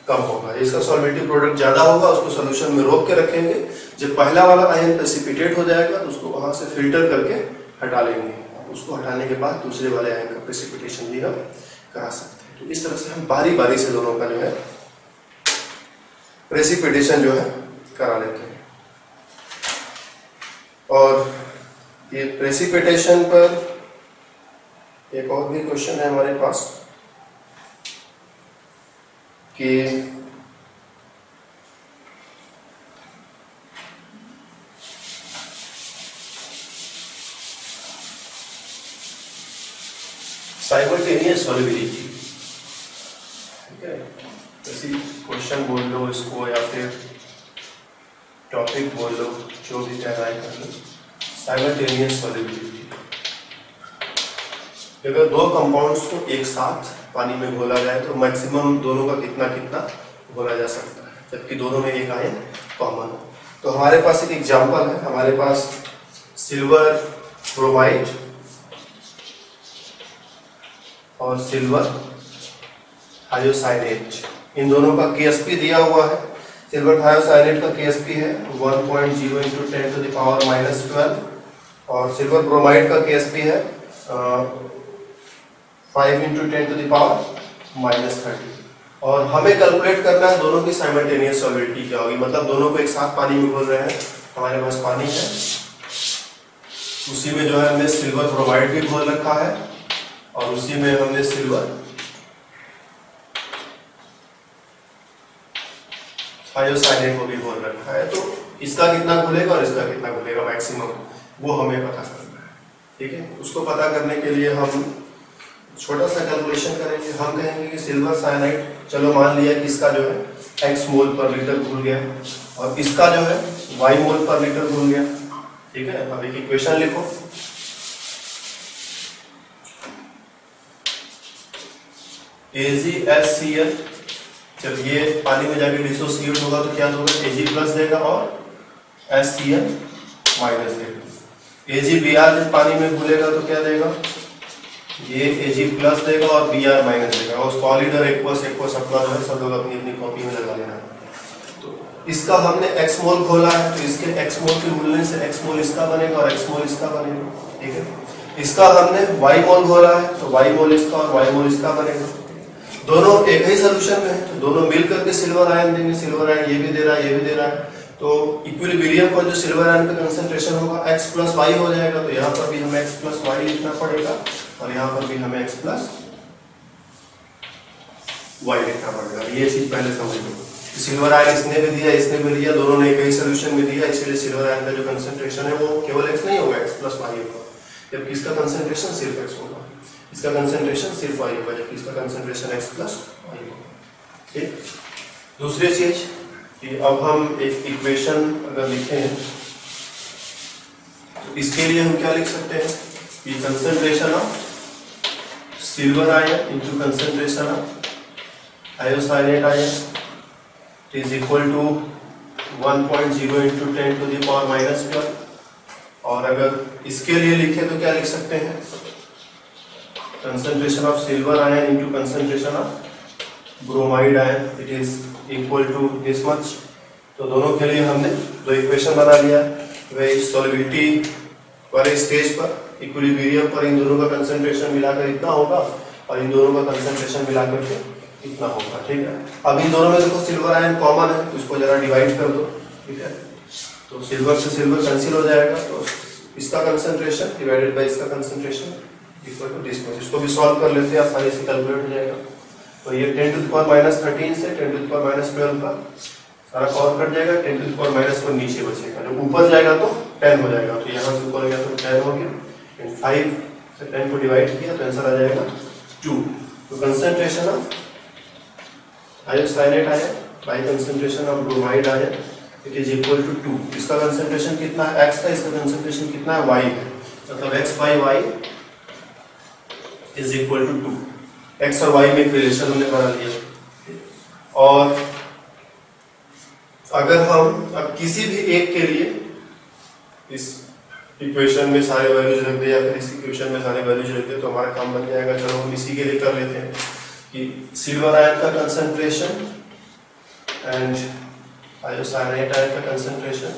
कम होगा। जिसका सॉल्वेटिव प्रोडक्ट ज्यादा होगा उसको सॉल्यूशन में रोक के रखेंगे, जब पहला वाला आयन प्रेसिपिटेट हो जाएगा तो उसको वहां से फिल्टर करके हटा लेंगे, उसको हटाने के बाद दूसरे वाले आयन का प्रेसिपिटेशन भी हम करा सकते हैं। तो इस तरह से हम बारी बारी से दोनों का जो है प्रेसिपिटेशन जो है करा लेते हैं। और ये प्रेसिपिटेशन पर एक और भी क्वेश्चन है हमारे पास कि साइमल्टेनियस सॉल्युबिलिटी, ठीक है, ऐसी क्वेश्चन बोल लो इसको या फिर टॉपिक बोल लो, जो भी कहना है कर लो। साइमल्टेनियस सॉल्युबिलिटी, अगर दो कंपाउंड्स को एक साथ पानी में घोला जाए तो मैक्सिमम दोनों का कितना कितना घोला जा सकता है, जबकि दोनों में एक आयन कॉमन हो। तो हमारे पास एक एग्जांपल है, हमारे पास सिल्वर ब्रोमाइड और सिल्वर थायोसाइनेट, इन दोनों का KSP दिया हुआ है। सिल्वर थायोसाइनेट का KSP है 1.0 × 10⁻⁻12 और सिल्वर ब्रोमाइड का KSP है 5 × 10⁻⁻30। और हमें कैलकुलेट करना है दोनों की साइमल्टेनियस सॉल्युबिलिटी क्या होगी, मतलब दोनों को एक साथ पानी में घोल रहे हैं, हमारे पास पानी है, उसी में जो है हमने सिल्वर ब्रोमाइड भी घोल रखा है और उसी में हमने सिल्वर थायोसाइनेट को भी घोल रखा है। तो इसका कितना घुलेगा और इसका कितना घुलेगा मैक्सिमम, वो हमें पता करना है। ठीक है, उसको पता करने के लिए हम छोटा सा कैलकुलेशन करेंगे, हम कहेंगे कि सिल्वर साइनाइड, चलो मान लिया कि इसका जो है x मोल पर लीटर घुल गया और इसका जो है y मोल पर लीटर घुल गया, ठीक है। अब एक इक्वेशन लिखो, AgHCl, जब ये पानी में जाके डिसोसिएट होगा तो क्या होगा, Ag प्लस देगा और HCl माइनस देगा। AgBr जब पानी में घुलेगा तो क्या देगा, ये Ag प्लस देगा और Br माइनस देगा। और सॉलिड और एक्वस अपना जो है सब लोग अपनी अपनी कॉपी में लगा लेना। तो इसका हमने x मोल खोला है, तो इसके x मोल के घुलने से x मोल इसका बनेगा और x मोल इसका बनेगा, ठीक है। इसका हमने y मोल खोला है, तो y मोल इसका और y मोल इसका बनेगा। दोनों एक ही सोल्यूशन में है, तो दोनों मिलकर के सिल्वर आयन देंगे। सिल्वर आयन ये भी दे रहा है, ये भी दे रहा है, तो इक्विलिब्रियम पर जो सिल्वर आयन का कंसंट्रेशन होगा x प्लस वाई हो जाएगा। तो यहाँ पर भी हमें x प्लस वाई लिखना पड़ेगा और यहाँ पर भी हमें x प्लस वाई लिखना पड़ेगा। ये चीज पहले समझ लो। सिल्वर आयन इसने भी दिया, इसने भी दिया, दोनों ने एक ही सोल्यूशन में दिया, इसलिए सिल्वर आयन का जो कंसंट्रेशन है वो केवल x नहीं होगा, x प्लस वाई होगा, जबकि इसका कंसंट्रेशन सिर्फ x होगा। इसका कंसंट्रेशन सिर्फ y होगा, जबकि इसका कंसंट्रेशन x प्लस वाई होगा, ठीक। दूसरी चीज कि अब हम एक इक्वेशन अगर लिखें तो इसके लिए हम क्या लिख सकते हैं कि concentration of silver ion into concentration of thiocyanate ion is equal to 1.0 into 10 to the power minus 12। और अगर इसके लिए लिखे तो क्या लिख सकते हैं, concentration of silver ion into concentration of bromide ion it is equal to this much. तो दोनों के लिए हमने दो इक्वेशन बना लिया। वे सॉल्युबिलिटी पर स्टेज पर इक्विलिब्रियम पर इन दोनों का कंसंट्रेशन मिलाकर इतना होगा और इन दोनों का कंसंट्रेशन मिलाकर के इतना होगा, ठीक है। अब इन दोनों में देखो सिल्वर आयन कॉमन है, तो इसको जरा डिवाइड कर दो, ठीक है। तो सिल्वर से सिल्वर कैंसिल हो जाएगा, तो इसका कंसंट्रेशन डिवाइडेड बाय इसका concentration equal to this much. इसको भी सॉल्व कर लेते हैं, आसानी से कैलकुलेट हो जाएगा। तो ये 10 टू द पावर माइनस 13 से 10 टू द पावर माइनस 12 का सारा कॉल कट जाएगा, 10 टू द पावर माइनस 1 नीचे बचेगा, जब ऊपर जाएगा तो 10 हो जाएगा। तो यहाँ से ऊपर गया तो 10 हो गया, एंड 5 से 10 को डिवाइड किया तो आंसर आ जाएगा 2। तो concentration of thiocyanate ion by concentration of bromide ion it is equal to 2। इसका कंसंट्रेशन कितना है, x का, इसका कंसंट्रेशन कितना है, y है, मतलब x by y is equal to 2। x और y में एक रिलेशन हमने बना लिया। और अगर हम अब किसी भी एक के लिए इस इक्वेशन में सारे वैल्यूज रख दे या फिर इस इक्वेशन में सारे वैल्यूज रख दे तो हमारा काम बन जाएगा। चलो हम इसी के लिए कर लेते हैं कि सिल्वर आयन का कंसंट्रेशन एंड आयोसाइनेट आयन का कंसंट्रेशन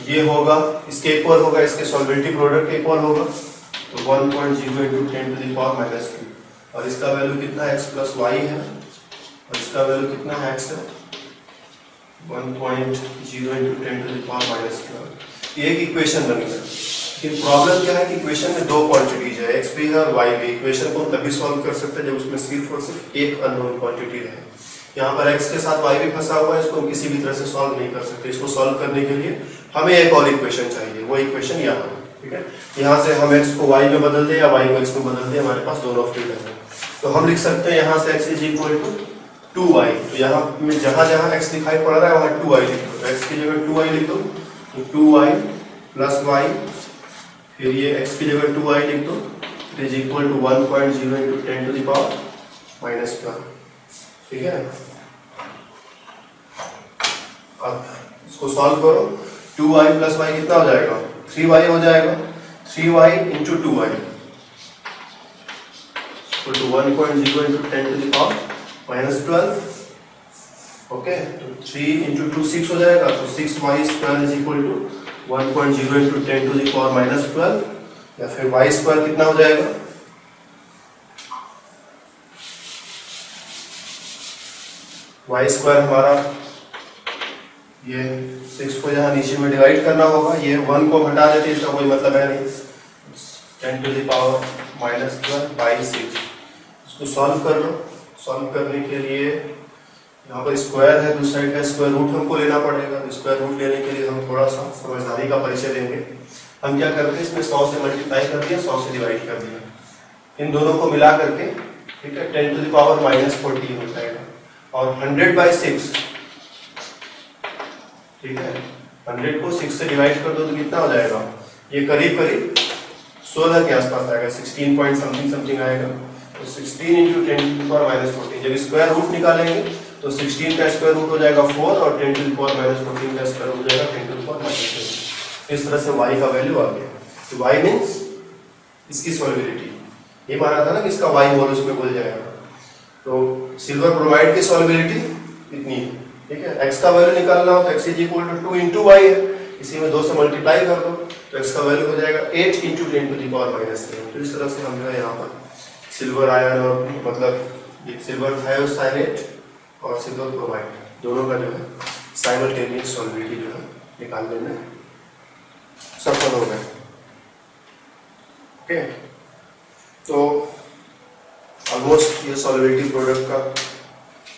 ये होगा, इसके इक्वल होगा, इसके सॉल्युबिलिटी प्रोडक्ट के इक्वल होगा, तो 1.0 into 10 to the power minus 2। और इसका वैल्यू कितना है, x प्लस वाई है, और इसका वैल्यू कितना है, x है 1.0 into 10 to the power minus 12। ये एक इक्वेशन बन गया। लेकिन प्रॉब्लम क्या है कि इक्वेशन में दो क्वांटिटीज है, x भी है और y भी। इक्वेशन को तभी सॉल्व कर सकते हैं जब उसमें सिर्फ और सिर्फ एक अननोन क्वांटिटी रहे। यहाँ पर x के साथ y भी फंसा हुआ है, इसको हम किसी भी तरह से सॉल्व नहीं कर सकते। इसको सॉल्व करने के लिए हमें एक और इक्वेशन चाहिए, वो इक्वेशन यहाँ है, ठीक है। यहाँ से हम x को y में बदल दे या y को x में बदल दे, हमारे पास दोनों फ्रीडम है। तो हम लिख सकते हैं यहाँ से x is equal to 2y। तो यहाँ में जहाँ जहाँ x दिखाई पड़ रहा है वहाँ 2y लिख दो। x की जगह 2y लिख दो, तो 2y प्लस y, फिर ये x की जगह 2y लिख दो, it is equal to 1.0 into 10 to the power minus 12, ठीक है। अब इसको सॉल्व करो, 2y प्लस y कितना हो जाएगा, 3y हो जाएगा। 3y into 2y equal to 1.0 into 10 to the power minus 12, okay. तो 3 इंटू 2 6 हो जाएगा, तो 6y square is equal to 1.0 into 10 to the power minus 12, या फिर y स्क्वायर कितना हो जाएगा, y स्क्वायर हमारा ये 6 को यहाँ नीचे में डिवाइड करना होगा, ये 1 को हटा देते इसका कोई मतलब है नहीं, 10 to the power minus 12 by 6। इसको सॉल्व कर लो। सॉल्व करने के लिए यहाँ पर स्क्वायर है, दूसरी साइड का स्क्वायर रूट हमको लेना पड़ेगा। तो स्क्वायर रूट लेने के लिए हम थोड़ा सा समझदारी का परिचय देंगे। हम क्या करते हैं, इसमें 100 से मल्टीप्लाई कर दिया, 100 से डिवाइड कर दिया, इन दोनों को मिला करके, ठीक है, 10 to the power -14 हो जाएगा। और 100/6, ठीक है, 100 को 6 से डिवाइड कर दो तो कितना हो जाएगा, ये करीब करीब 16 के आसपास आएगा, 16 पॉइंट समथिंग आएगा। तो 16 × 10 to the power -14, जब स्क्वायर रूट निकालेंगे तो 16 का स्क्वायर रूट हो जाएगा 4 और 10 to the power -14 का स्क्वायर रूट हो जाएगा 10 to the power -14। इस तरह से y का वैल्यू आ गया। तो y मींस इसकी सॉल्युबिलिटी, ये माना था ना कि इसका y मोल उसमें भूल जाएगा। तो सिल्वर ब्रोमाइड की सॉल्युबिलिटी इतनी है, ठीक है। x का वैल्यू निकालना हो तो x = 2 × y है, इसी में 2 से मल्टीप्लाई कर दो तो x का वैल्यू हो जाएगा 8 × 10 to the power -7। तो इस तरह से हम जो है यहाँ पर सिल्वर आयन और मतलब सिल्वर थायोसाइनेट और सिल्वर ब्रोमाइड दोनों का जो है साइमल्टेनियस सॉल्युबिलिटी जो है निकालने में सफल हो गए। ओके, तो ऑलमोस्ट ये सॉल्युबिलिटी प्रोडक्ट का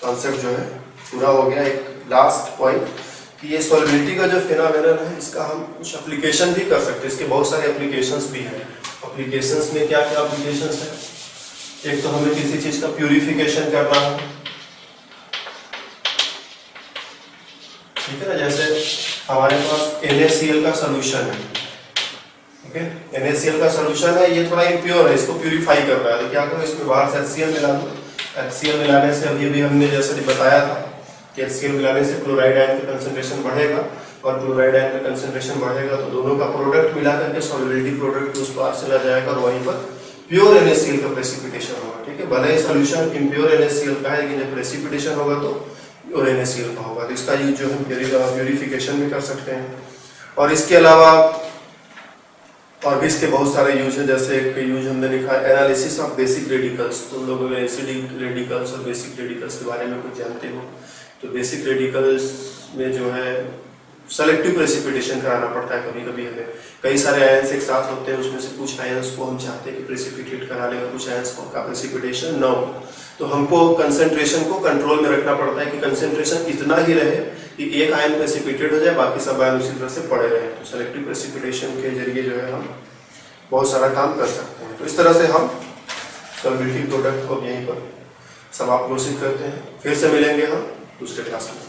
कॉन्सेप्ट जो है पूरा हो गया। एक लास्ट पॉइंट कि ये सॉल्युबिलिटी का जो फिनोमेनन है इसका हम कुछ एप्लीकेशन भी कर सकते हैं, इसके बहुत सारे एप्लीकेशंस भी हैं। एप्लीकेशंस में क्या क्या एप्लीकेशंस हैं, एक तो हमें किसी चीज का प्यूरिफिकेशन करना है, ठीक है ना, जैसे हमारे पास NaCl का सोल्यूशन है, ठीक है, NaCl का सोल्यूशन है, ये थोड़ा इम्प्योर है, इसको प्यूरिफाई करना है। तो क्या करो, इसमें बाहर से HCl मिला दो। HCl मिलाने से अभी भी हमने जैसे बताया था कि HCl मिलाने से क्लोराइड आयन का कंसंट्रेशन बढ़ेगा, और क्लोराइड आयन का कंसंट्रेशन बढ़ेगा तो दोनों का प्रोडक्ट मिला करके सॉल्युबिलिटी प्रोडक्ट उस पार चला जाएगा और वहीं पर प्योर NaCl का प्रेसिपिटेशन होगा, ठीक है। भले ही सॉल्यूशन इम्प्योर NaCl का है, लेकिन जब प्रेसिपिटेशन होगा तो प्योर NaCl का होगा। तो इसका यूज जो हम प्यूरिफिकेशन भी कर सकते हैं। और इसके अलावा और भी इसके बहुत सारे यूज है, जैसे एक यूज हमने लिखा है एनालिसिस ऑफ बेसिक रेडिकल्स। तुम लोग अगर एसिडिक रेडिकल्स और बेसिक रेडिकल्स के बारे में कुछ जानते हो तो बेसिक रेडिकल्स में जो है सेलेक्टिव प्रेसिपिटेशन कराना पड़ता है। कभी कभी हमें कई सारे आयंस एक साथ होते हैं, उसमें से कुछ आयंस को हम चाहते हैं कि प्रेसिपिटेट करा लें और कुछ आयंस को का प्रेसिपिटेशन न हो, तो हमको कंसंट्रेशन को कंट्रोल में रखना पड़ता है कि कंसंट्रेशन इतना ही रहे कि एक आयन प्रेसिपिटेट हो जाए, बाकी सब आयन उसी तरह से पड़े रहे। तो सेलेक्टिव प्रेसिपिटेशन के जरिए जो है हम बहुत सारा काम कर सकते हैं। तो इस तरह से हम सॉल्युबिलिटी प्रोडक्ट को यहीं पर समाप्त घोषित करते हैं। फिर से मिलेंगे हम दूसरे क्लास में।